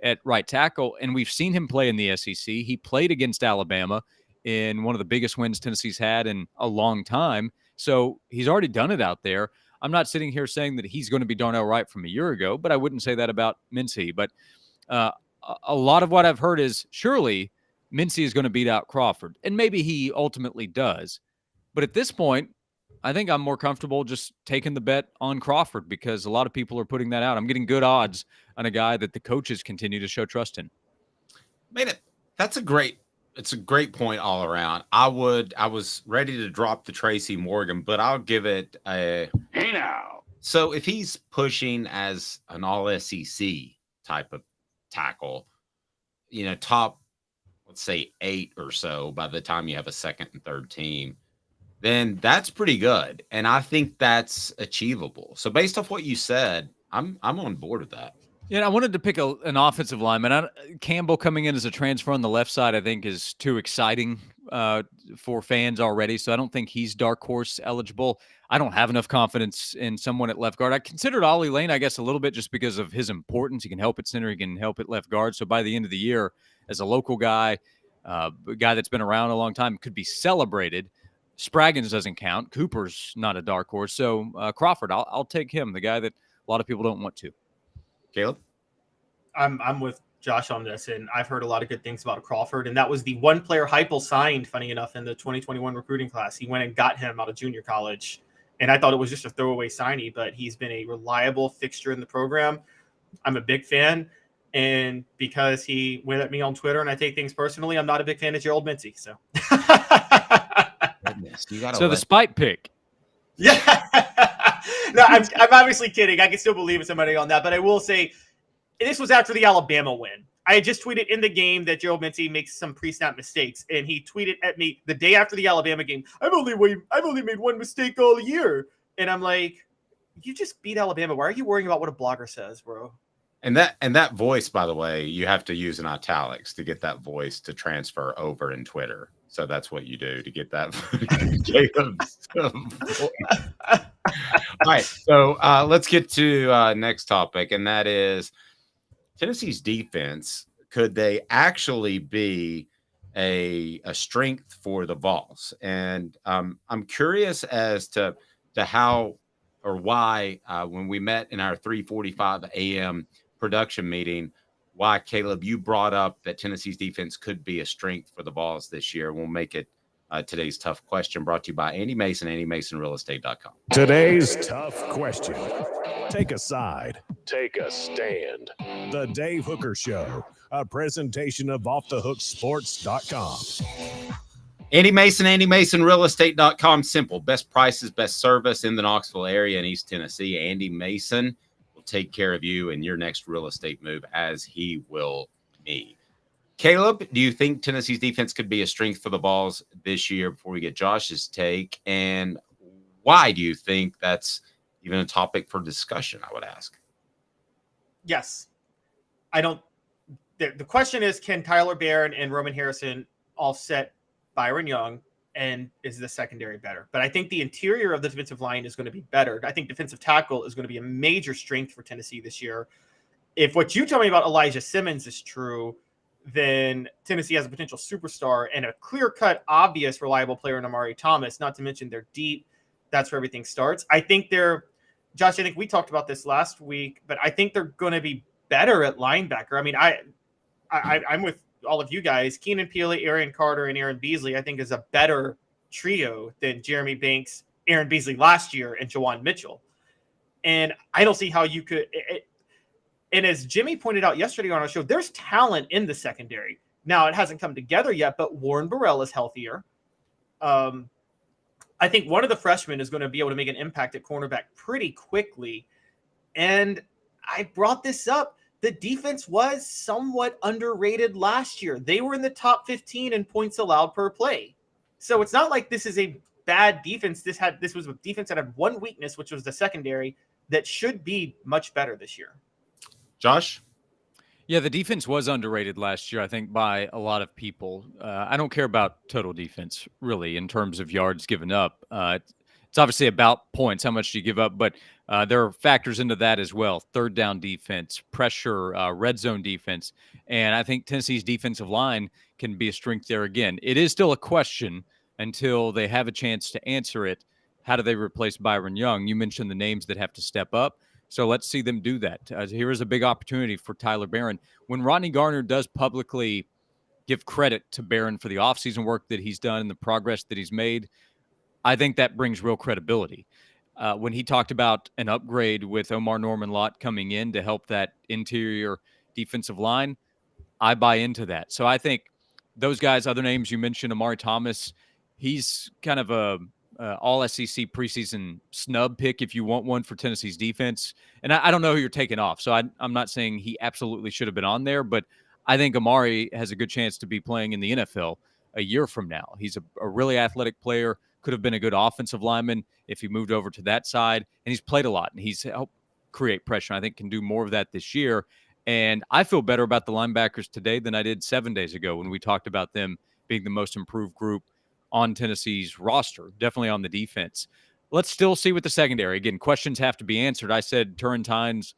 at right tackle, and we've seen him play in the SEC. He played against Alabama in one of the biggest wins Tennessee's had in a long time, so he's already done it out there. I'm not sitting here saying that he's going to be Darnell Wright from a year ago, but I wouldn't say that about Mincey. But a lot of what I've heard is surely Mincey is going to beat out Crawford, and maybe he ultimately does. But at this point, I think I'm more comfortable just taking the bet on Crawford because a lot of people are putting that out. I'm getting good odds on a guy that the coaches continue to show trust in. It's a great point all around. I was ready to drop the Tracy Morgan, but I'll give it a hey now. So if he's pushing as an all SEC type of tackle, top, let's say 8 or so by the time you have a second and third team, then that's pretty good. And I think that's achievable. So based off what you said, I'm on board with that. Yeah, I wanted to pick an offensive lineman. Campbell coming in as a transfer on the left side, I think, is too exciting for fans already. So I don't think he's dark horse eligible. I don't have enough confidence in someone at left guard. I considered Ollie Lane, I guess, a little bit just because of his importance. He can help at center. He can help at left guard. So by the end of the year, as a local guy, a guy that's been around a long time, could be celebrated. Spraggins doesn't count. Cooper's not a dark horse. So Crawford, I'll take him, the guy that a lot of people don't want to. Caleb? I'm with Josh on this, and I've heard a lot of good things about Crawford, and that was the one player Heupel signed, funny enough, in the 2021 recruiting class. He went and got him out of junior college, and I thought it was just a throwaway signee, but he's been a reliable fixture in the program. I'm a big fan, and because he went at me on Twitter and I take things personally, I'm not a big fan of Gerald Mincey. So, the spite pick. Yeah. No, I'm obviously kidding. I can still believe in somebody on that, but I will say this was after the Alabama win. I had just tweeted in the game that Gerald Mincey makes some pre-snap mistakes, and he tweeted at me the day after the Alabama game, I've only made one mistake all year. And I'm like, you just beat Alabama. Why are you worrying about what a blogger says, bro? And that voice, by the way, you have to use in italics to get that voice to transfer over in Twitter. So that's what you do to get that. All right. So let's get to next topic, and that is Tennessee's defense. Could they actually be a strength for the Vols? And I'm curious as to how or why when we met in our 3:45 a.m. production meeting, why, Caleb, you brought up that Tennessee's defense could be a strength for the Vols this year. We'll make it today's tough question, brought to you by Andy Mason, AndyMasonRealEstate.com. Today's tough question. Take a side. Take a stand. The Dave Hooker Show, a presentation of OffTheHookSports.com. Andy Mason, AndyMasonRealEstate.com. Simple. Best prices, best service in the Knoxville area in East Tennessee. Andy Mason will take care of you in your next real estate move, as he will me. Caleb, do you think Tennessee's defense could be a strength for the Vols this year before we get Josh's take? And why do you think that's even a topic for discussion, I would ask? Yes. The question is, can Tyler Barron and Roman Harrison offset Byron Young, and is the secondary better? But I think the interior of the defensive line is going to be better. I think defensive tackle is going to be a major strength for Tennessee this year. If what you tell me about Elijah Simmons is true, then Tennessee has a potential superstar and a clear-cut, obvious, reliable player in Amari Thomas, not to mention they're deep. That's where everything starts. I think they're Josh, I think we talked about this last week, but I think they're going to be better at linebacker. I mean, I'm with all of you guys. Keenan Peele, Aaron Carter, and Aaron Beasley, I think, is a better trio than Jeremy Banks, Aaron Beasley last year, and Jawan Mitchell. And I don't see how you could. And as Jimmy pointed out yesterday on our show, there's talent in the secondary. Now, it hasn't come together yet, but Warren Burrell is healthier. I think one of the freshmen is going to be able to make an impact at cornerback pretty quickly. And I brought this up. The defense was somewhat underrated last year. They were in the top 15 in points allowed per play. So it's not like this is a bad defense. This was a defense that had one weakness, which was the secondary, that should be much better this year. Josh? Yeah, the defense was underrated last year, I think, by a lot of people. I don't care about total defense, really, in terms of yards given up. It's obviously about points, how much do you give up, but there are factors into that as well. Third down defense, pressure, red zone defense, and I think Tennessee's defensive line can be a strength there again. It is still a question until they have a chance to answer it. How do they replace Byron Young? You mentioned the names that have to step up. So let's see them do that. Here is a big opportunity for Tyler Barron. When Rodney Garner does publicly give credit to Barron for the offseason work that he's done and the progress that he's made, I think that brings real credibility. When he talked about an upgrade with Omar Norman-Lott coming in to help that interior defensive line, I buy into that. So I think those guys, other names you mentioned, Amari Thomas, he's kind of a all-SEC preseason snub pick if you want one for Tennessee's defense. And I don't know who you're taking off, so I'm not saying he absolutely should have been on there, but I think Amari has a good chance to be playing in the NFL a year from now. He's a really athletic player, could have been a good offensive lineman if he moved over to that side, and he's played a lot, and he's helped create pressure. I think can do more of that this year. And I feel better about the linebackers today than I did 7 days ago when we talked about them being the most improved group on Tennessee's roster, definitely on the defense. Let's still see with the secondary. Again, questions have to be answered. I said Turrentine's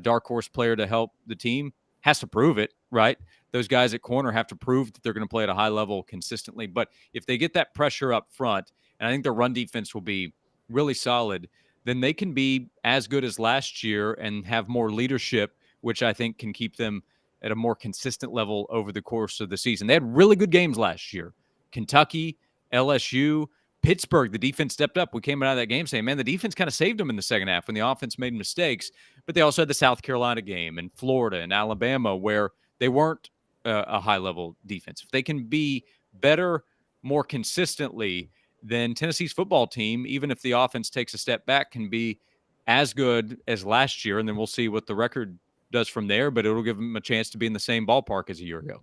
dark horse player to help the team has to prove it, right? Those guys at corner have to prove that they're going to play at a high level consistently. But if they get that pressure up front, and I think their run defense will be really solid, then they can be as good as last year and have more leadership, which I think can keep them at a more consistent level over the course of the season. They had really good games last year. Kentucky, LSU, Pittsburgh, the defense stepped up. We came out of that game saying, man, the defense kind of saved them in the second half when the offense made mistakes. But they also had the South Carolina game and Florida and Alabama where they weren't a high-level defense. If they can be better more consistently, then Tennessee's football team, even if the offense takes a step back, can be as good as last year. And then we'll see what the record does from there, but it'll give them a chance to be in the same ballpark as a year ago.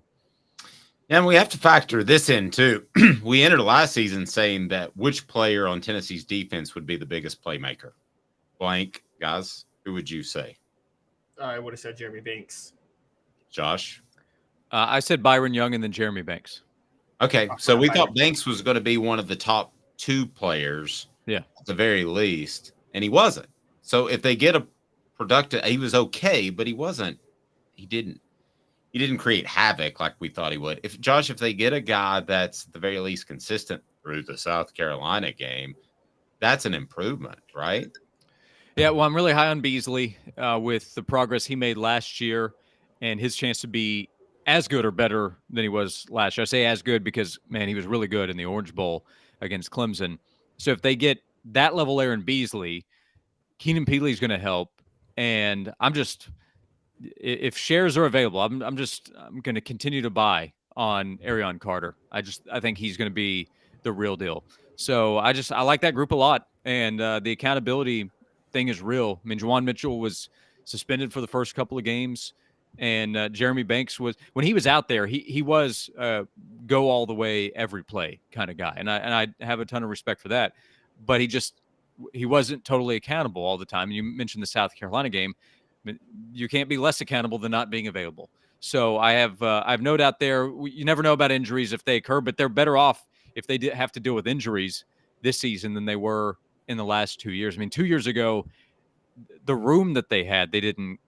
And we have to factor this in, too. We entered last season saying that which player on Tennessee's defense would be the biggest playmaker. Blank, guys, who would you say? I would have said Jeremy Banks. Josh? I said Byron Young and then Jeremy Banks. Okay, so we thought Banks was going to be one of the top two players, yeah, at the very least, and he wasn't. So if they get a productive, he was okay, but he wasn't. He didn't create havoc like we thought he would. If they get a guy that's at the very least consistent through the South Carolina game, that's an improvement, right? Yeah, well, I'm really high on Beasley with the progress he made last year and his chance to be as good or better than he was last year. I say as good because, man, he was really good in the Orange Bowl against Clemson. So if they get that level Aaron Beasley, Keenan Peele is going to help. And if shares are available, I'm going to continue to buy on Arion Carter. I think he's going to be the real deal. So I like that group a lot. And the accountability thing is real. I mean, Jawan Mitchell was suspended for the first couple of games. And Jeremy Banks was, when he was out there, he was go all the way every play kind of guy. And I have a ton of respect for that. But he wasn't totally accountable all the time. And you mentioned the South Carolina game. You can't be less accountable than not being available. So I have no doubt there. You never know about injuries if they occur, but they're better off if they have to deal with injuries this season than they were in the last 2 years. I mean, 2 years ago, the room that they had, they didn't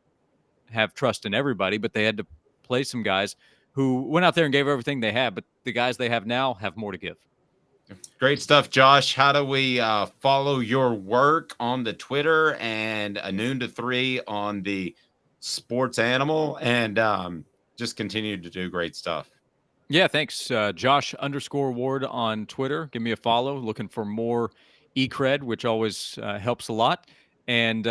have trust in everybody, but they had to play some guys who went out there and gave everything they had. But the guys they have now have more to give. Great stuff, Josh. How do we follow your work on the Twitter and a noon to 3 on the Sports Animal, and just continue to do great stuff? Yeah, thanks. Josh_Ward on Twitter. Give me a follow. Looking for more e-cred, which always helps a lot. And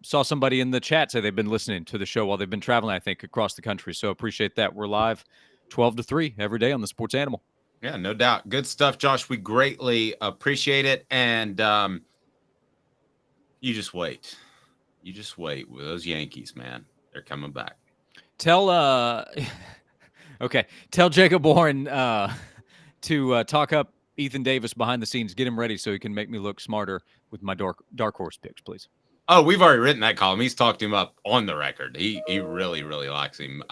saw somebody in the chat say they've been listening to the show while they've been traveling, I think, across the country. So appreciate that. We're live 12 to 3 every day on the Sports Animal. Yeah, no doubt. Good stuff, Josh. We greatly appreciate it. And you just wait. You just wait with those Yankees, man. They're coming back. Tell Jacob Warren to talk up Ethan Davis behind the scenes, get him ready so he can make me look smarter with my dark horse picks, please. Oh, we've already written that column. He's talked him up on the record. He really, really likes him.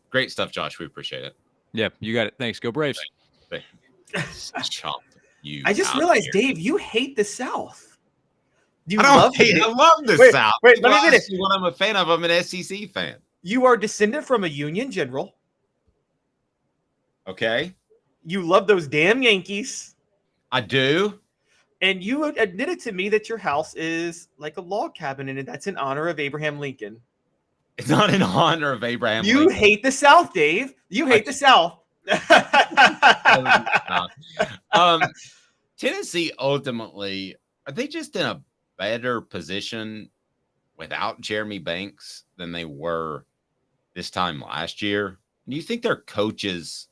Great stuff, Josh. We appreciate it. Yeah, you got it. Thanks. Go Braves. Chomp you. I just realized, here. Dave, you hate the South. I love the South. Wait, let me finish. What I'm a fan of, I'm an SEC fan. You are descended from a Union general. Okay. You love those damn Yankees. I do. And you admitted to me that your house is like a log cabin, and that's in honor of Abraham Lincoln. It's not in honor of Abraham Lincoln. You hate the South, Dave. You hate the South. Tennessee ultimately, are they just in a better position without Jeremy Banks than they were this time last year? Do you think their coaches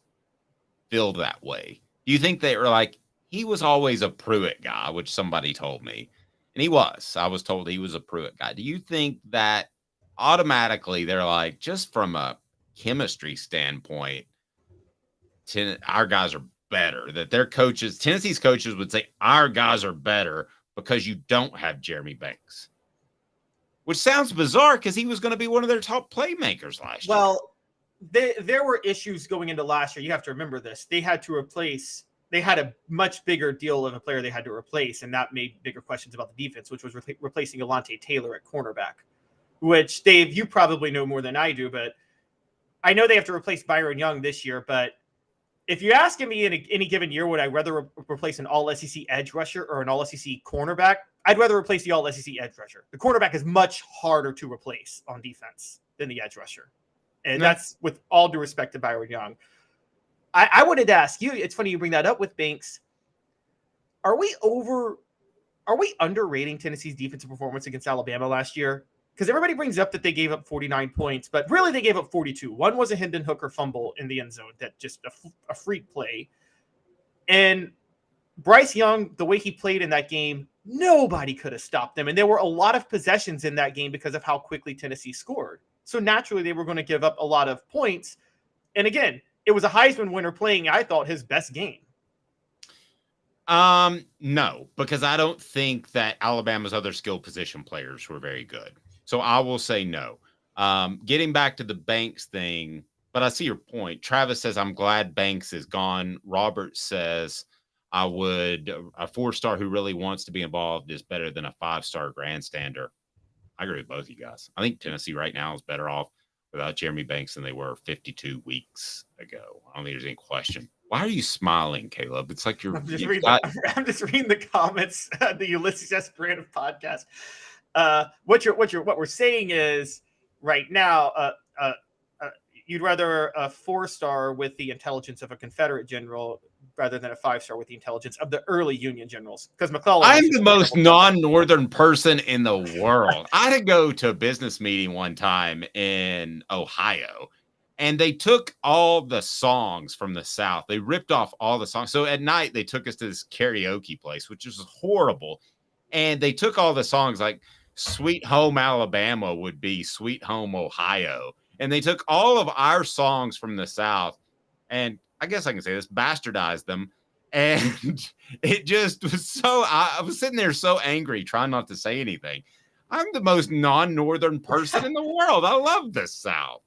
feel that way? Do you think they were like, he was always a Pruitt guy, which somebody told me, and he was. I was told he was a Pruitt guy. Do you think that automatically they're like, just from a chemistry standpoint, our guys are better? That their coaches, Tennessee's coaches would say, our guys are better because you don't have Jeremy Banks, which sounds bizarre because he was going to be one of their top playmakers last year. Well, there were issues going into last year. You have to remember this. They had a much bigger deal of a player they had to replace, and that made bigger questions about the defense, which was replacing Alontae Taylor at cornerback, which, Dave, you probably know more than I do, but I know they have to replace Byron Young this year. But if you're asking me in any given year, would I rather replace an all-SEC edge rusher or an all-SEC cornerback? I'd rather replace the all-SEC edge rusher. The cornerback is much harder to replace on defense than the edge rusher. And that's with all due respect to Byron Young. I wanted to ask you, it's funny you bring that up with Banks. Are we underrating Tennessee's defensive performance against Alabama last year? Because everybody brings up that they gave up 49 points, but really they gave up 42. One was a Hendon Hooker fumble in the end zone that just a freak play. And Bryce Young, the way he played in that game, nobody could have stopped them. And there were a lot of possessions in that game because of how quickly Tennessee scored. So naturally they were going to give up a lot of points. And again, it was a Heisman winner playing, I thought, his best game. No, because I don't think that Alabama's other skill position players were very good. So I will say no. Getting back to the Banks thing, but I see your point. Travis says, I'm glad Banks is gone. Robert says, a 4-star who really wants to be involved is better than a 5-star grandstander. I agree with both of you guys. I think Tennessee right now is better off without Jeremy Banks than they were 52 weeks ago. I don't think there's any question. Why are you smiling, Caleb? It's like I'm just reading the comments, the Ulysses S. Brand podcast. What we're saying is right now, you'd rather a 4-star with the intelligence of a Confederate general rather than a 5-star with the intelligence of the early Union generals. Because McClellan, I'm the most non-Northern person in the world. I had to go to a business meeting one time in Ohio, and they took all the songs from the South. They ripped off all the songs. So at night, they took us to this karaoke place, which was horrible. And they took all the songs, like Sweet Home Alabama would be Sweet Home Ohio. And they took all of our songs from the South, and I guess I can say this, bastardized them. And it just was so, I was sitting there so angry, trying not to say anything. I'm the most non-Northern person in the world. I love the South.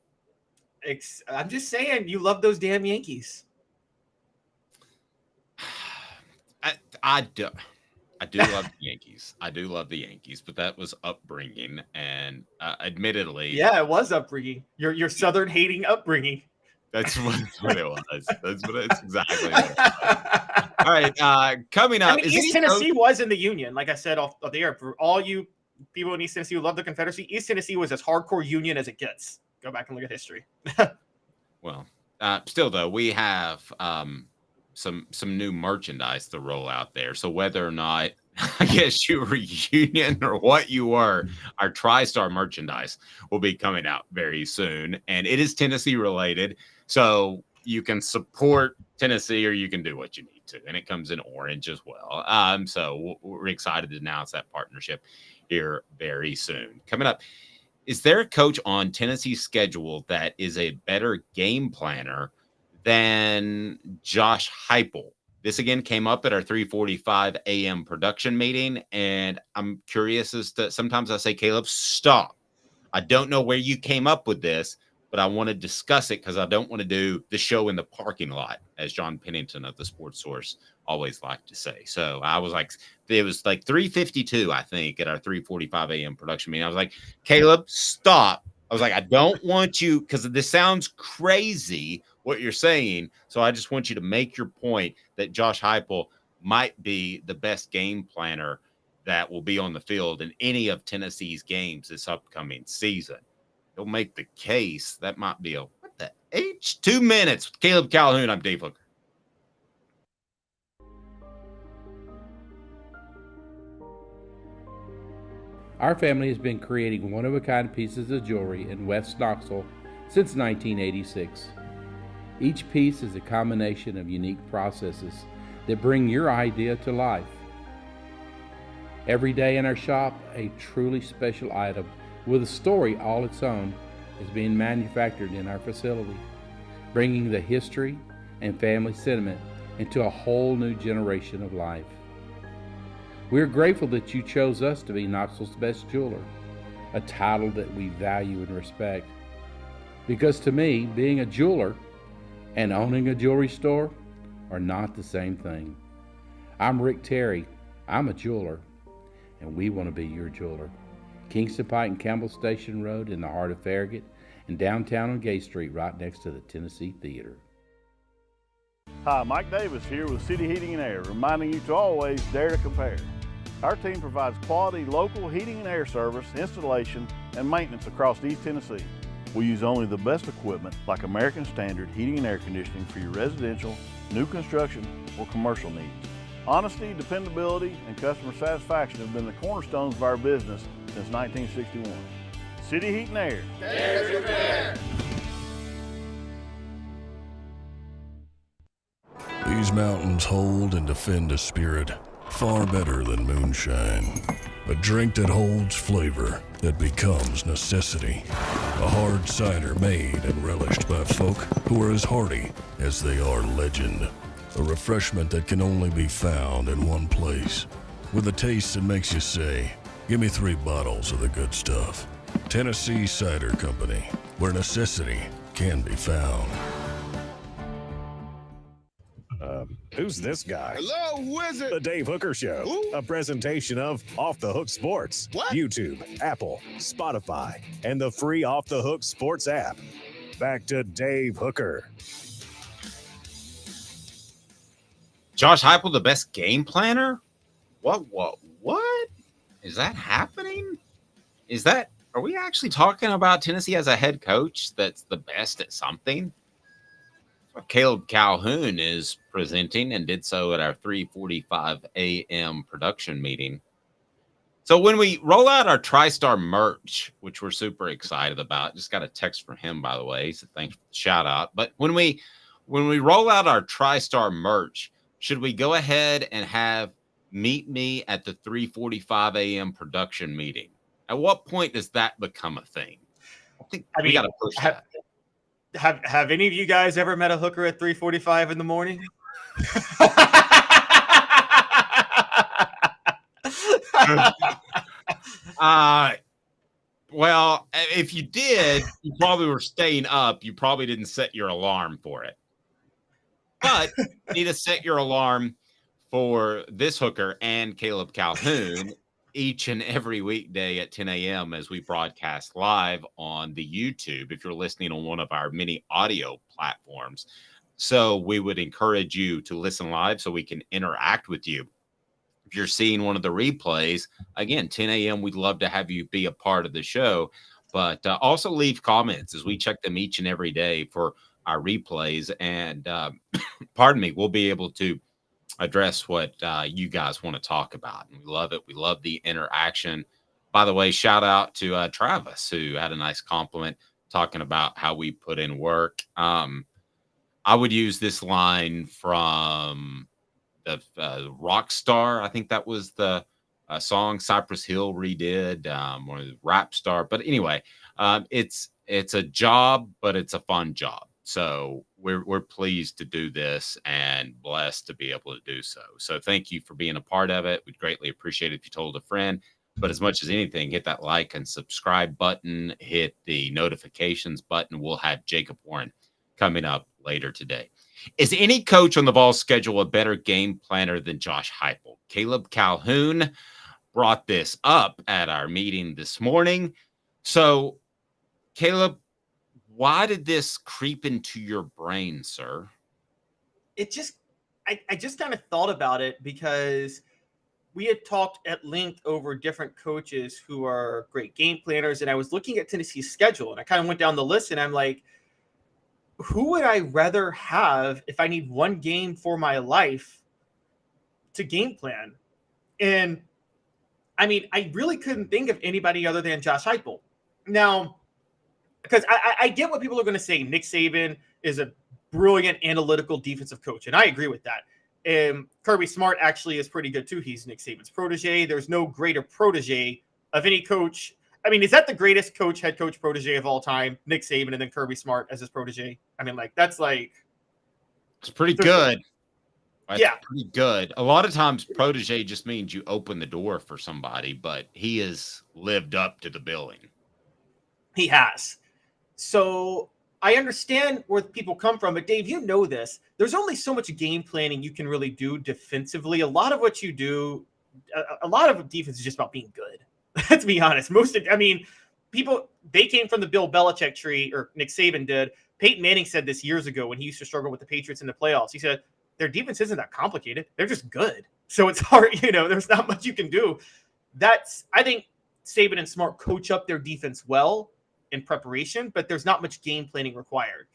I'm just saying, you love those damn Yankees. I do love the Yankees. I do love the Yankees, but that was upbringing, and admittedly, yeah, it was upbringing. Your Southern hating upbringing. That's what it was. That's exactly what it was. All right, coming up. I mean, East Tennessee was in the Union, like I said off the air. For all you people in East Tennessee who love the Confederacy, East Tennessee was as hardcore Union as it gets. Go back and look at history. Well, still though, we have some new merchandise to roll out there. So whether or not I guess you were Union or what you were, our TriStar merchandise will be coming out very soon, and it is Tennessee related. So you can support Tennessee or you can do what you need to, and it comes in orange as well. So we're excited to announce that partnership here very soon. Coming up, is there a coach on Tennessee's schedule that is a better game planner than Josh Heupel? This again came up at our 3:45 a.m. production meeting, and I'm curious as to, sometimes I say, Caleb, stop. I don't know where you came up with this, but I want to discuss it because I don't want to do the show in the parking lot, as John Pennington of the Sports Source always liked to say. So I was like, it was like 3:52, I think, at our 3:45 a.m. production meeting. I was like, Caleb, stop. I was like, I don't want you, because this sounds crazy what you're saying. So I just want you to make your point that Josh Heupel might be the best game planner that will be on the field in any of Tennessee's games this upcoming season. He'll make the case. That might be what the H? 2 minutes with Caleb Calhoun. I'm Dave Hooker. Our family has been creating one-of-a-kind pieces of jewelry in West Knoxville since 1986. Each piece is a combination of unique processes that bring your idea to life. Every day in our shop, a truly special item with a story all its own is being manufactured in our facility, bringing the history and family sentiment into a whole new generation of life. We are grateful that you chose us to be Knoxville's best jeweler, a title that we value and respect. Because to me, being a jeweler and owning a jewelry store are not the same thing. I'm Rick Terry. I'm a jeweler, and we want to be your jeweler. Kingston Pike and Campbell Station Road in the heart of Farragut, and downtown on Gay Street right next to the Tennessee Theater. Hi, Mike Davis here with City Heating and Air, reminding you to always dare to compare. Our team provides quality local heating and air service, installation, and maintenance across East Tennessee. We use only the best equipment like American Standard heating and air conditioning for your residential, new construction, or commercial needs. Honesty, dependability, and customer satisfaction have been the cornerstones of our business since 1961. City Heat and Air. Dare to compare. These mountains hold and defend a spirit far better than moonshine. A drink that holds flavor that becomes necessity. A hard cider made and relished by folk who are as hearty as they are legend. A refreshment that can only be found in one place. With a taste that makes you say, give me 3 bottles of the good stuff. Tennessee Cider Company, where necessity can be found. Who's this guy? Hello, who is it? The Dave Hooker Show, Who? a presentation of Off the Hook Sports, What? YouTube, Apple, Spotify, and the free Off the Hook Sports app. Back to Dave Hooker. Josh Heupel, the best game planner? What is that happening? Are we actually talking about Tennessee as a head coach that's the best at something? Caleb Calhoun is presenting and did so at our 3:45 a.m. production meeting. So when we roll out our TriStar merch, which we're super excited about, just got a text from him, by the way, so thanks for the shout out. But when we roll out our TriStar merch, should we go ahead and have meet me at the 3:45 a.m. production meeting? At what point does that become a thing? I mean, we got to push that. Have any of you guys ever met a hooker at 3:45 in the morning? Well, if you did, you probably were staying up. You probably didn't set your alarm for it. But you need to set your alarm for this hooker and Caleb Calhoun each and every weekday at 10 a.m. as we broadcast live on the YouTube. If you're listening on one of our many audio platforms, So we would encourage you to listen live so we can interact with you. If you're seeing one of the replays, again, 10 a.m., we'd love to have you be a part of the show. But also leave comments as we check them each and every day for our replays. And pardon me, we'll be able to address what you guys want to talk about. And we love it. We love the interaction. By the way, shout out to Travis, who had a nice compliment talking about how we put in work. I would use this line from the Rockstar. I think that was the song Cypress Hill redid, or the Rap Star. But anyway, it's a job, but it's a fun job. So we're pleased to do this and blessed to be able to do so. So thank you for being a part of it. We'd greatly appreciate it if you told a friend. But as much as anything, hit that like and subscribe button, hit the notifications button. We'll have Jacob Warren coming up later today. Is any coach on the Vols schedule a better game planner than Josh Heupel? Caleb Calhoun brought this up at our meeting this morning. So, Caleb, why did this creep into your brain, sir? It just, I just kind of thought about it because we had talked at length over different coaches who are great game planners. And I was looking at Tennessee's schedule and I kind of went down the list and I'm like, who would I rather have if I need one game for my life to game plan? And I mean, I really couldn't think of anybody other than Josh Heupel. Now, because I get what people are going to say. Nick Saban is a brilliant analytical defensive coach, and I agree with that. And Kirby Smart actually is pretty good too. He's Nick Saban's protege. There's no greater protege of any coach. I mean, is that the greatest coach, head coach, protege of all time? Nick Saban and then Kirby Smart as his protege? I mean, like, that's like... It's pretty good. Yeah. Pretty good. A lot of times protege just means you open the door for somebody, but he has lived up to the billing. He has. So I understand where people come from, but Dave, you know this. There's only so much game planning you can really do defensively. A lot of what you do, a lot of defense is just about being good. Let's be honest. People, they came from the Bill Belichick tree, or Nick Saban did. Peyton Manning said this years ago when he used to struggle with the Patriots in the playoffs. He said, their defense isn't that complicated. They're just good. So it's hard, there's not much you can do. I think Saban and Smart coach up their defense well in preparation, but there's not much game planning required.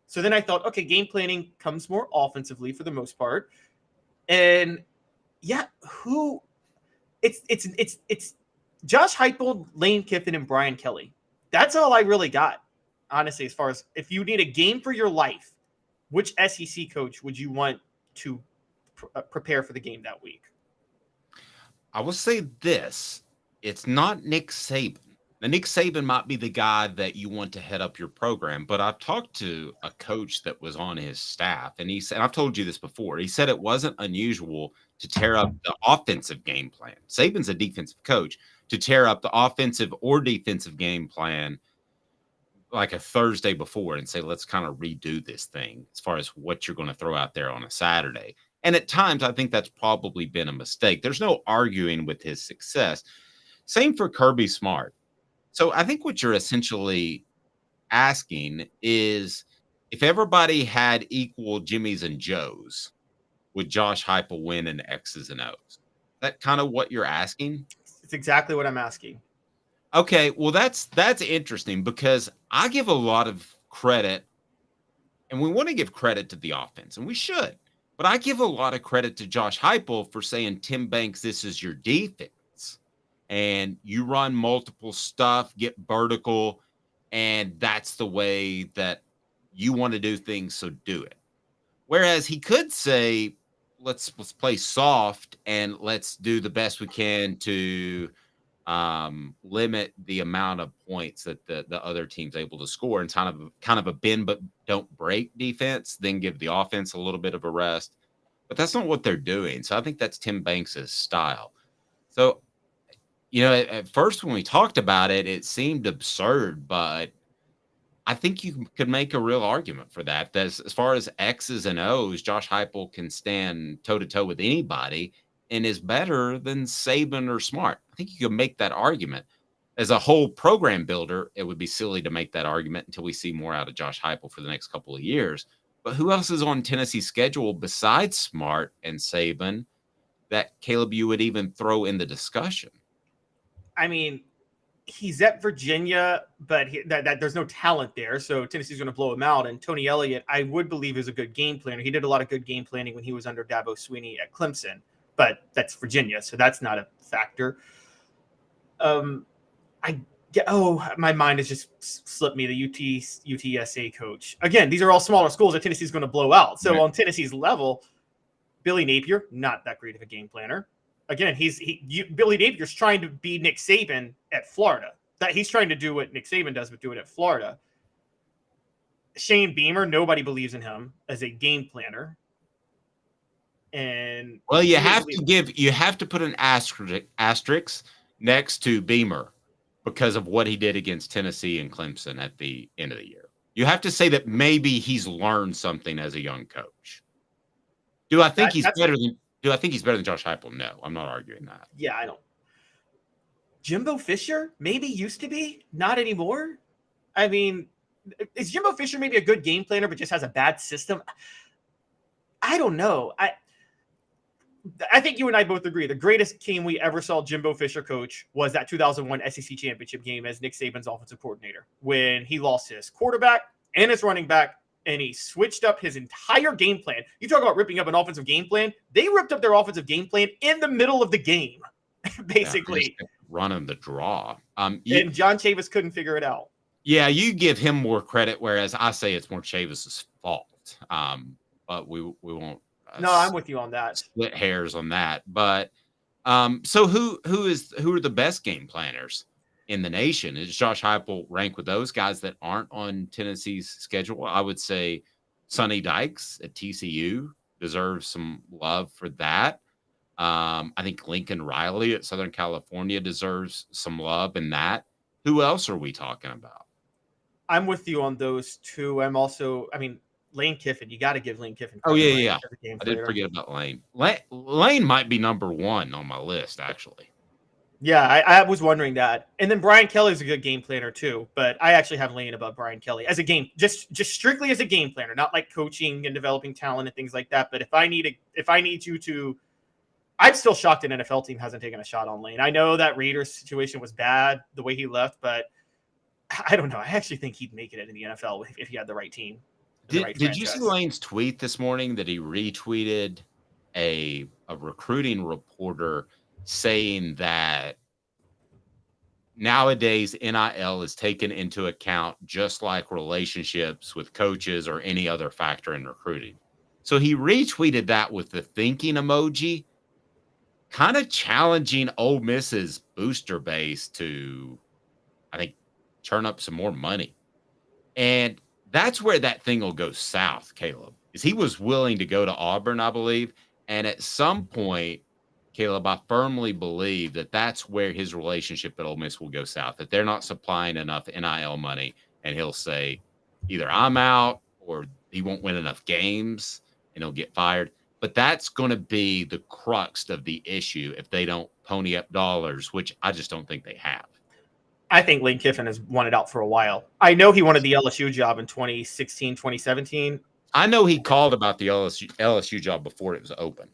So then I thought, okay, game planning comes more offensively for the most part. And yeah, it's Josh Heupel, Lane Kiffin, and Brian Kelly. That's all I really got, honestly, as far as if you need a game for your life, which SEC coach would you want to prepare for the game that week? I will say this. It's not Nick Saban. Now, Nick Saban might be the guy that you want to head up your program, but I've talked to a coach that was on his staff, and he said, and I've told you this before, he said it wasn't unusual to tear up the offensive game plan. Saban's a defensive coach. To tear up the offensive or defensive game plan like a Thursday before and say, let's kind of redo this thing as far as what you're going to throw out there on a Saturday. And at times, I think that's probably been a mistake. There's no arguing with his success. Same for Kirby Smart. So I think what you're essentially asking is if everybody had equal Jimmys and Joes, would Josh Heupel win in X's and O's? Is that kind of what you're asking? It's exactly what I'm asking. Okay, well, that's interesting because I give a lot of credit, and we want to give credit to the offense, and we should. But I give a lot of credit to Josh Heupel for saying, Tim Banks, this is your defense. And you run multiple stuff, get vertical, and that's the way that you want to do things, so do it. Whereas he could say, let's play soft and let's do the best we can to limit the amount of points that the other team's able to score, and kind of a bend but don't break defense, then give the offense a little bit of a rest. But that's not what they're doing. So I think that's Tim Banks's style. So, at first when we talked about it, it seemed absurd, but I think you could make a real argument for that. As far as X's and O's, Josh Heupel can stand toe-to-toe with anybody and is better than Saban or Smart. I think you could make that argument. As a whole program builder, it would be silly to make that argument until we see more out of Josh Heupel for the next couple of years. But who else is on Tennessee's schedule besides Smart and Saban that, Caleb, you would even throw in the discussion? I mean, he's at Virginia, but there's no talent there. So Tennessee's going to blow him out. And Tony Elliott, I would believe, is a good game planner. He did a lot of good game planning when he was under Dabo Swinney at Clemson, but that's Virginia, so that's not a factor. My mind has just slipped me. The UTSA coach. Again, these are all smaller schools that Tennessee's going to blow out. So on Tennessee's level, Billy Napier, not that great of a game planner. Again, Billy Napier's trying to be Nick Saban at Florida. That he's trying to do what Nick Saban does, but do it at Florida. Shane Beamer, nobody believes in him as a game planner. And well, you have to put an asterisk next to Beamer because of what he did against Tennessee and Clemson at the end of the year. You have to say that maybe he's learned something as a young coach. Do I think he's better than Josh Heupel? No, I'm not arguing that. Yeah, I don't. Jimbo Fisher maybe used to be, not anymore. I mean, is Jimbo Fisher maybe a good game planner but just has a bad system? I don't know. I think you and I both agree the greatest game we ever saw Jimbo Fisher coach was that 2001 SEC championship game as Nick Saban's offensive coordinator when he lost his quarterback and his running back, and he switched up his entire game plan. You talk about ripping up an offensive game plan. They ripped up their offensive game plan in the middle of the game, basically. Yeah, running the draw. And John Chavis couldn't figure it out. Yeah, you give him more credit, whereas I say it's more Chavis's fault. But we won't. No, I'm with you on that. Split hairs on that. But so who are the best game planners in the nation? Is Josh Heupel rank with those guys that aren't on Tennessee's schedule? I would say Sonny Dykes at TCU deserves some love for that. I think Lincoln Riley at Southern California deserves some love in that. Who else are we talking about? I'm with you on those two. Lane Kiffin. You got to give Lane Kiffin. Oh, yeah. I did forget about Lane. Lane might be number one on my list, actually. Yeah, I was wondering that. And then Brian Kelly's a good game planner too, but I actually have Lane above Brian Kelly as a game, just strictly as a game planner, not like coaching and developing talent and things like that. But if I need you to, I'm still shocked an NFL team hasn't taken a shot on Lane. I know that Raiders situation was bad the way he left, but I don't know. I actually think he'd make it in the NFL if he had the right team. Did you see Lane's tweet this morning that he retweeted a recruiting reporter saying that nowadays NIL is taken into account just like relationships with coaches or any other factor in recruiting? So he retweeted that with the thinking emoji, kind of challenging Ole Miss's booster base to, I think, turn up some more money. And that's where that thing will go south, Caleb, is he was willing to go to Auburn, I believe. And at some point, Caleb, I firmly believe that that's where his relationship at Ole Miss will go south, that they're not supplying enough NIL money. And he'll say, either I'm out or he won't win enough games and he'll get fired. But that's going to be the crux of the issue if they don't pony up dollars, which I just don't think they have. I think Lane Kiffin has wanted out for a while. I know he wanted the LSU job in 2016, 2017. I know he called about the LSU job before it was open.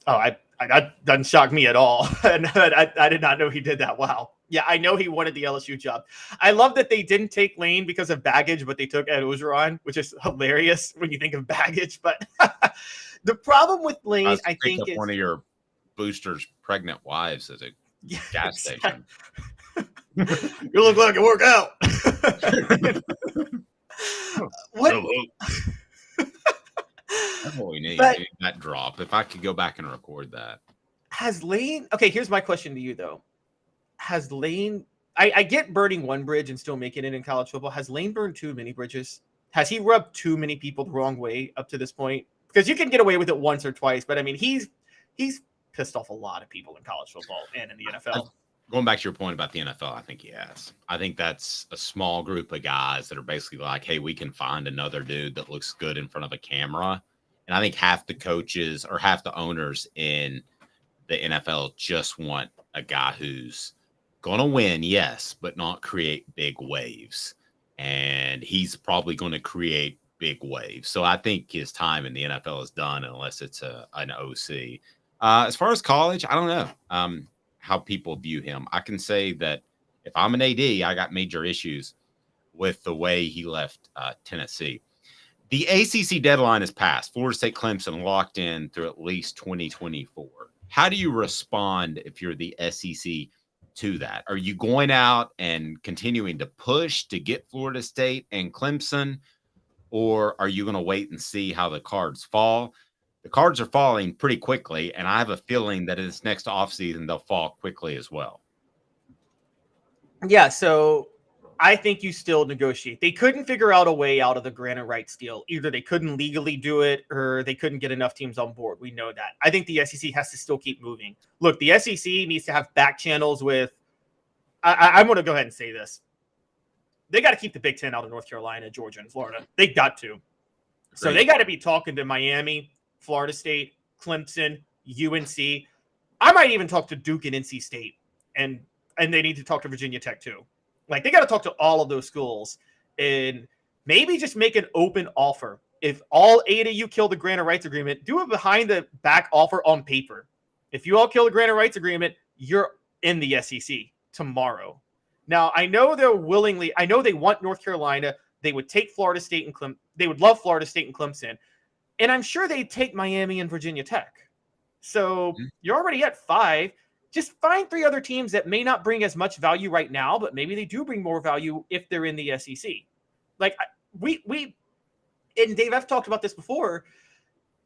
Oh, that doesn't shock me at all. I did not know he did that. Wow. Yeah, I know he wanted the LSU job. I love that they didn't take Lane because of baggage, but they took Ed Ogeron, which is hilarious when you think of baggage. But the problem with Lane, I think, is one of your boosters' pregnant wives at a gas station. You look like you work out. What? That's what we need. But, that drop. If I could go back and record that. Has Lane? Okay, here's my question to you though. Has Lane? I get burning one bridge and still making it in college football. Has Lane burned too many bridges? Has he rubbed too many people the wrong way up to this point? Because you can get away with it once or twice, but I mean, he's pissed off a lot of people in college football and in the NFL. Going back to your point about the NFL, I think he has. I think that's a small group of guys that are basically like, hey, we can find another dude that looks good in front of a camera. And I think half the coaches or half the owners in the NFL just want a guy who's going to win, yes, but not create big waves. And he's probably going to create big wave. So I think his time in the NFL is done unless it's an OC. As far as college, I don't know how people view him. I can say that if I'm an AD, I got major issues with the way he left Tennessee. The ACC deadline is passed. Florida State Clemson locked in through at least 2024. How do you respond if you're the SEC to that? Are you going out and continuing to push to get Florida State and Clemson, or are you going to wait and see how the cards fall? The cards are falling pretty quickly, and I have a feeling that in this next offseason, they'll fall quickly as well. Yeah, so I think you still negotiate. They couldn't figure out a way out of the granted rights deal. Either they couldn't legally do it or they couldn't get enough teams on board. We know that. I think the SEC has to still keep moving. Look, the SEC needs to have back channels with I'm going to go ahead and say this. They got to keep the Big Ten out of North Carolina, Georgia, and Florida. They got to. So they got to be talking to Miami, Florida State, Clemson, UNC. I might even talk to Duke and NC State. And they need to talk to Virginia Tech too. Like, they got to talk to all of those schools and maybe just make an open offer. If all 8 of you kill the granted rights agreement, do a behind the back offer on paper. If you all kill the granted rights agreement, you're in the SEC tomorrow. Now, I know they want North Carolina. They would take Florida State and they would love Florida State and Clemson. And I'm sure they'd take Miami and Virginia Tech. So you're already at 5. Just find 3 other teams that may not bring as much value right now, but maybe they do bring more value if they're in the SEC. Like we and Dave, I've talked about this before.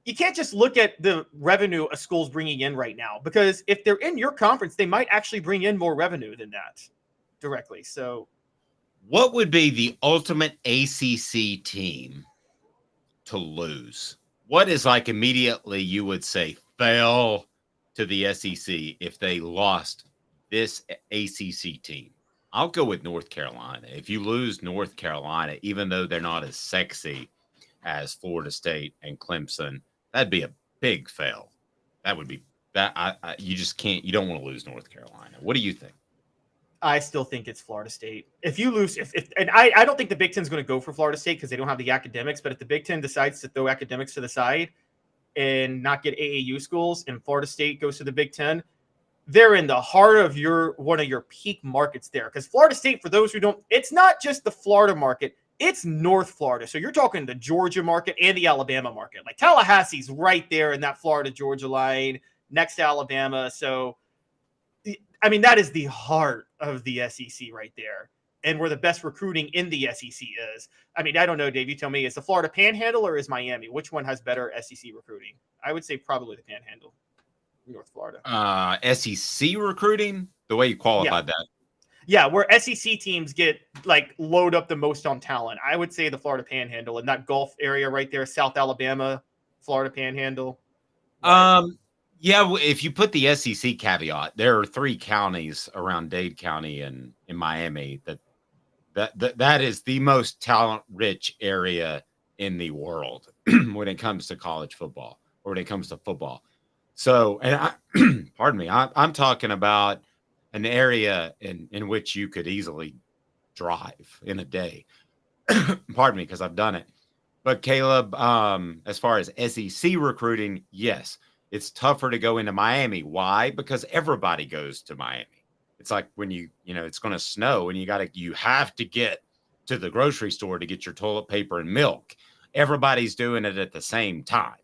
You can't just look at the revenue a school's bringing in right now, because if they're in your conference, they might actually bring in more revenue than that directly. So what would be the ultimate ACC team to lose? What is like immediately you would say fail to the SEC if they lost this ACC team? I'll go with North Carolina. If you lose North Carolina, even though they're not as sexy as Florida State and Clemson, that'd be a big fail. That would be that. You just can't. You don't want to lose North Carolina. What do you think? I still think it's Florida State. If you lose, and I don't think the Big Ten is going to go for Florida State because they don't have the academics. But if the Big Ten decides to throw academics to the side and not get AAU schools, and Florida State goes to the Big Ten, they're in the heart of one of your peak markets there. Because Florida State, for those who don't, it's not just the Florida market, it's North Florida. So you're talking the Georgia market and the Alabama market. Like Tallahassee's right there in that Florida-Georgia line next to Alabama. So, I mean, that is the heart of the SEC right there. And where the best recruiting in the SEC is. I mean, I don't know, Dave. You tell me, is the Florida Panhandle or is Miami? Which one has better SEC recruiting? I would say probably the Panhandle, North Florida. SEC recruiting, the way you qualified that. Yeah, where SEC teams get load up the most on talent. I would say the Florida Panhandle and that Gulf area right there, South Alabama, Florida Panhandle. Yeah, if you put the SEC caveat, there are 3 counties around Dade County and in Miami that is the most talent-rich area in the world when it comes to college football or when it comes to football. So, and pardon me, I'm talking about an area in which you could easily drive in a day. Pardon me, because I've done it. But Caleb, as far as SEC recruiting, yes, it's tougher to go into Miami. Why? Because everybody goes to Miami. It's like when it's going to snow and you have to get to the grocery store to get your toilet paper and milk. Everybody's doing it at the same time.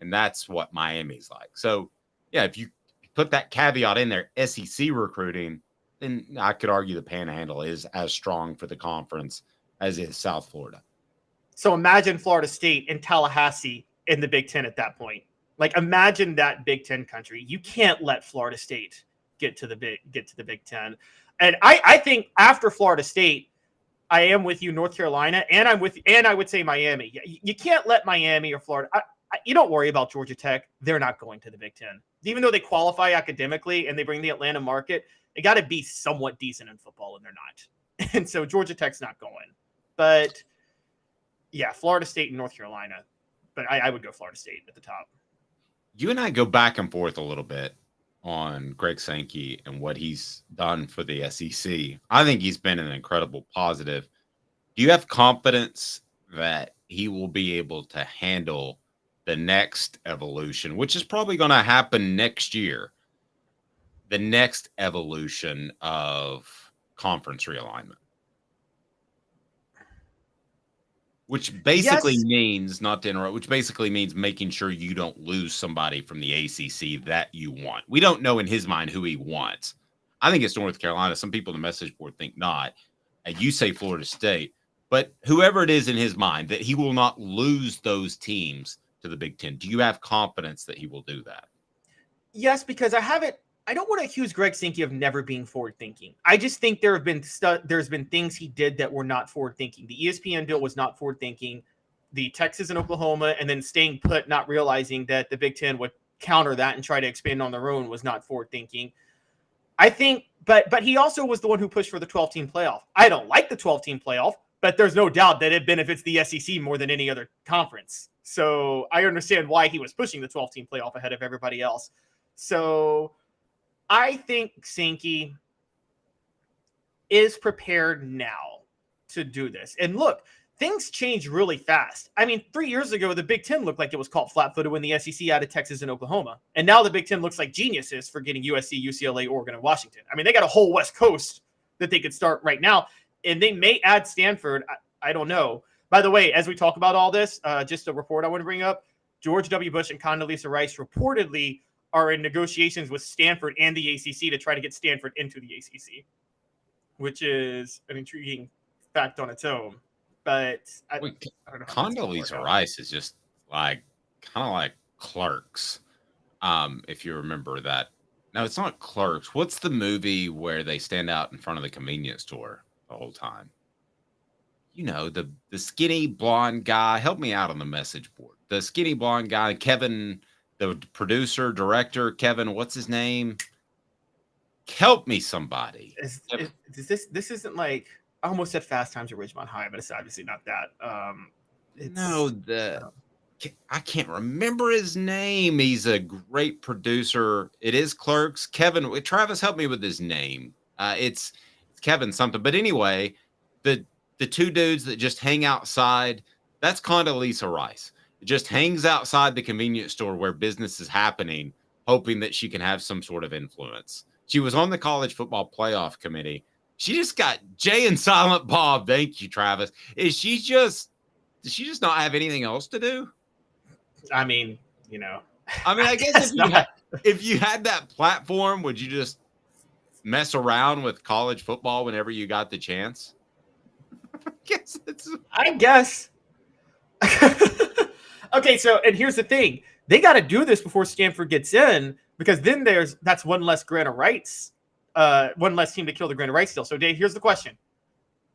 And that's what Miami's like. So, yeah, if you put that caveat in there, SEC recruiting, then I could argue the Panhandle is as strong for the conference as is South Florida. So imagine Florida State and Tallahassee in the Big Ten at that point. Like, imagine that Big Ten country. You can't let Florida State get to the Big Ten. And I think after Florida State, I am with you, North Carolina, and I would say Miami. You can't let Miami or Florida. You don't worry about Georgia Tech. They're not going to the Big Ten. Even though they qualify academically and they bring the Atlanta market, they got to be somewhat decent in football, and they're not. And so Georgia Tech's not going. But, yeah, Florida State and North Carolina. But I would go Florida State at the top. You and I go back and forth a little bit on Greg Sankey and what he's done for the SEC. I think he's been an incredible positive. Do you have confidence that he will be able to handle the next evolution, which is probably going to happen next year. The next evolution of conference realignment. Which basically means, not to interrupt, which basically means making sure you don't lose somebody from the ACC that you want. We don't know in his mind who he wants. I think it's North Carolina. Some people in the message board think not. You say Florida State. But whoever it is in his mind, that he will not lose those teams to the Big Ten. Do you have confidence that he will do that? Yes, because I don't want to accuse Greg Sankey of never being forward-thinking. I just think there's been things he did that were not forward-thinking. The ESPN deal was not forward-thinking. The Texas and Oklahoma, and then staying put, not realizing that the Big Ten would counter that and try to expand on their own, was not forward-thinking. I think, but he also was the one who pushed for the 12-team playoff. I don't like the 12-team playoff, but there's no doubt that it benefits the SEC more than any other conference. So I understand why he was pushing the 12-team playoff ahead of everybody else. So I think Sankey is prepared now to do this. And look, things change really fast. I mean, 3 years ago, the Big Ten looked like it was caught flat-footed when the SEC added Texas and Oklahoma. And now the Big Ten looks like geniuses for getting USC, UCLA, Oregon, and Washington. I mean, they got a whole West Coast that they could start right now. And they may add Stanford. I don't know. By the way, as we talk about all this, just a report I want to bring up, George W. Bush and Condoleezza Rice reportedly are in negotiations with Stanford and the ACC to try to get Stanford into the ACC, which is an intriguing fact on its own. But I don't know. Condoleezza Rice is just like kind of like Clerks, if you remember that. No, it's not Clerks. What's the movie where they stand out in front of the convenience store the whole time? You know, the skinny blonde guy. Help me out on the message board. The skinny blonde guy, Kevin. The producer, director, Kevin, what's his name? Help me, somebody. This isn't like, I almost said Fast Times at Ridgemont High, but it's obviously not that. I can't remember his name. He's a great producer. It is Clerks. Kevin, Travis, help me with his name. It's Kevin something. But anyway, the two dudes that just hang outside, that's Condoleezza Rice. Just hangs outside the convenience store where business is happening, hoping that she can have some sort of influence. She was on the college football playoff committee. She just got Jay and Silent Bob. Thank you, Travis. Does she just not have anything else to do? I mean, you know. I guess if you had that platform, would you just mess around with college football whenever you got the chance? I guess. Okay, so, and here's the thing. They got to do this before Stanford gets in, because then that's one less grant of rights, one less team to kill the grant of rights deal. So, Dave, here's the question.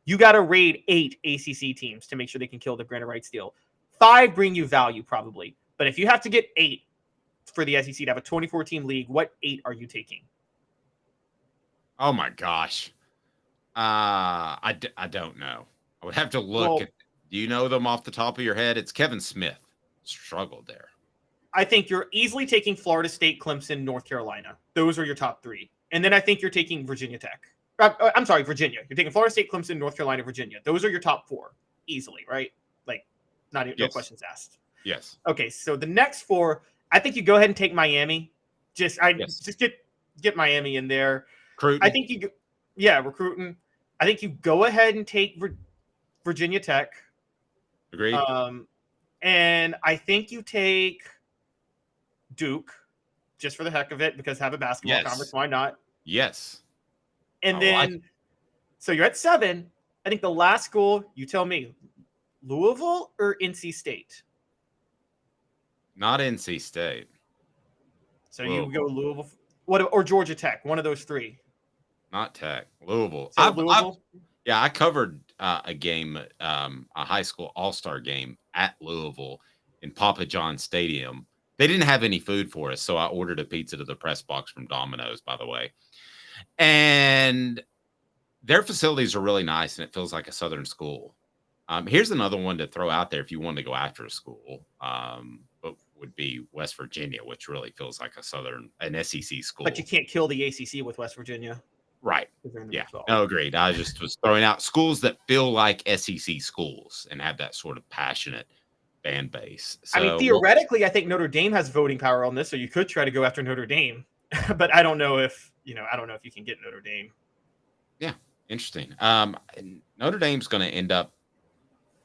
You got to raid 8 ACC teams to make sure they can kill the grant of rights deal. 5 bring you value, probably. But if you have to get 8 for the SEC to have a 24-team league, what 8 are you taking? Oh, my gosh. I don't know. I would have to look at. Do you know them off the top of your head? It's Kevin Smith. Struggled there. I think you're easily taking Florida State, Clemson, North Carolina. Those are your top 3. And then I think you're taking Virginia Tech. I'm sorry, Virginia. You're taking Florida State, Clemson, North Carolina, Virginia. Those are your top 4 easily, right? Like, no questions asked. Yes. Okay, so the next 4, I think you go ahead and take Miami. Just get Miami in there. Recruiting. I think recruiting. I think you go ahead and take Virginia Tech. Agreed. And I think you take Duke just for the heck of it, because have a basketball conference. Why not? Yes. And then, so you're at 7. I think the last school, you tell me, Louisville or NC State? Not NC State. So Louisville. You go Louisville, or Georgia Tech, one of those 3. Not Tech. Louisville. So Louisville? I covered a game, a high school all-star game at Louisville in Papa John Stadium. They didn't have any food for us, so I ordered a pizza to the press box from Domino's, by the way. And their facilities are really nice, and it feels like a Southern school. Here's another one to throw out there if you want to go after a school, but would be West Virginia, which really feels like an SEC school. But you can't kill the ACC with West Virginia. Right. They're in the Yeah. Big 12. No, agreed. I just was throwing out schools that feel like SEC schools and have that sort of passionate fan base. So, I mean, theoretically, I think Notre Dame has voting power on this, so you could try to go after Notre Dame. But I don't know if you can get Notre Dame. Yeah, interesting. Notre Dame's going to end up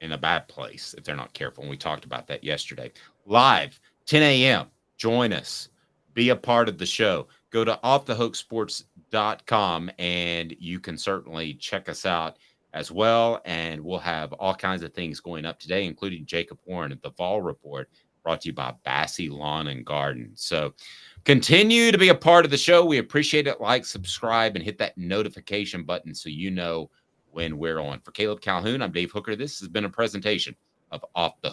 in a bad place if they're not careful. And we talked about that yesterday. Live, 10 a.m. Join us. Be a part of the show. Go to offthehooksports.com and you can certainly check us out as well. And we'll have all kinds of things going up today, including Jacob Warren at the Vol Report, brought to you by Bassey Lawn and Garden. So continue to be a part of the show. We appreciate it. Like, subscribe, and hit that notification button so you know when we're on. For Caleb Calhoun, I'm Dave Hooker. This has been a presentation of Off the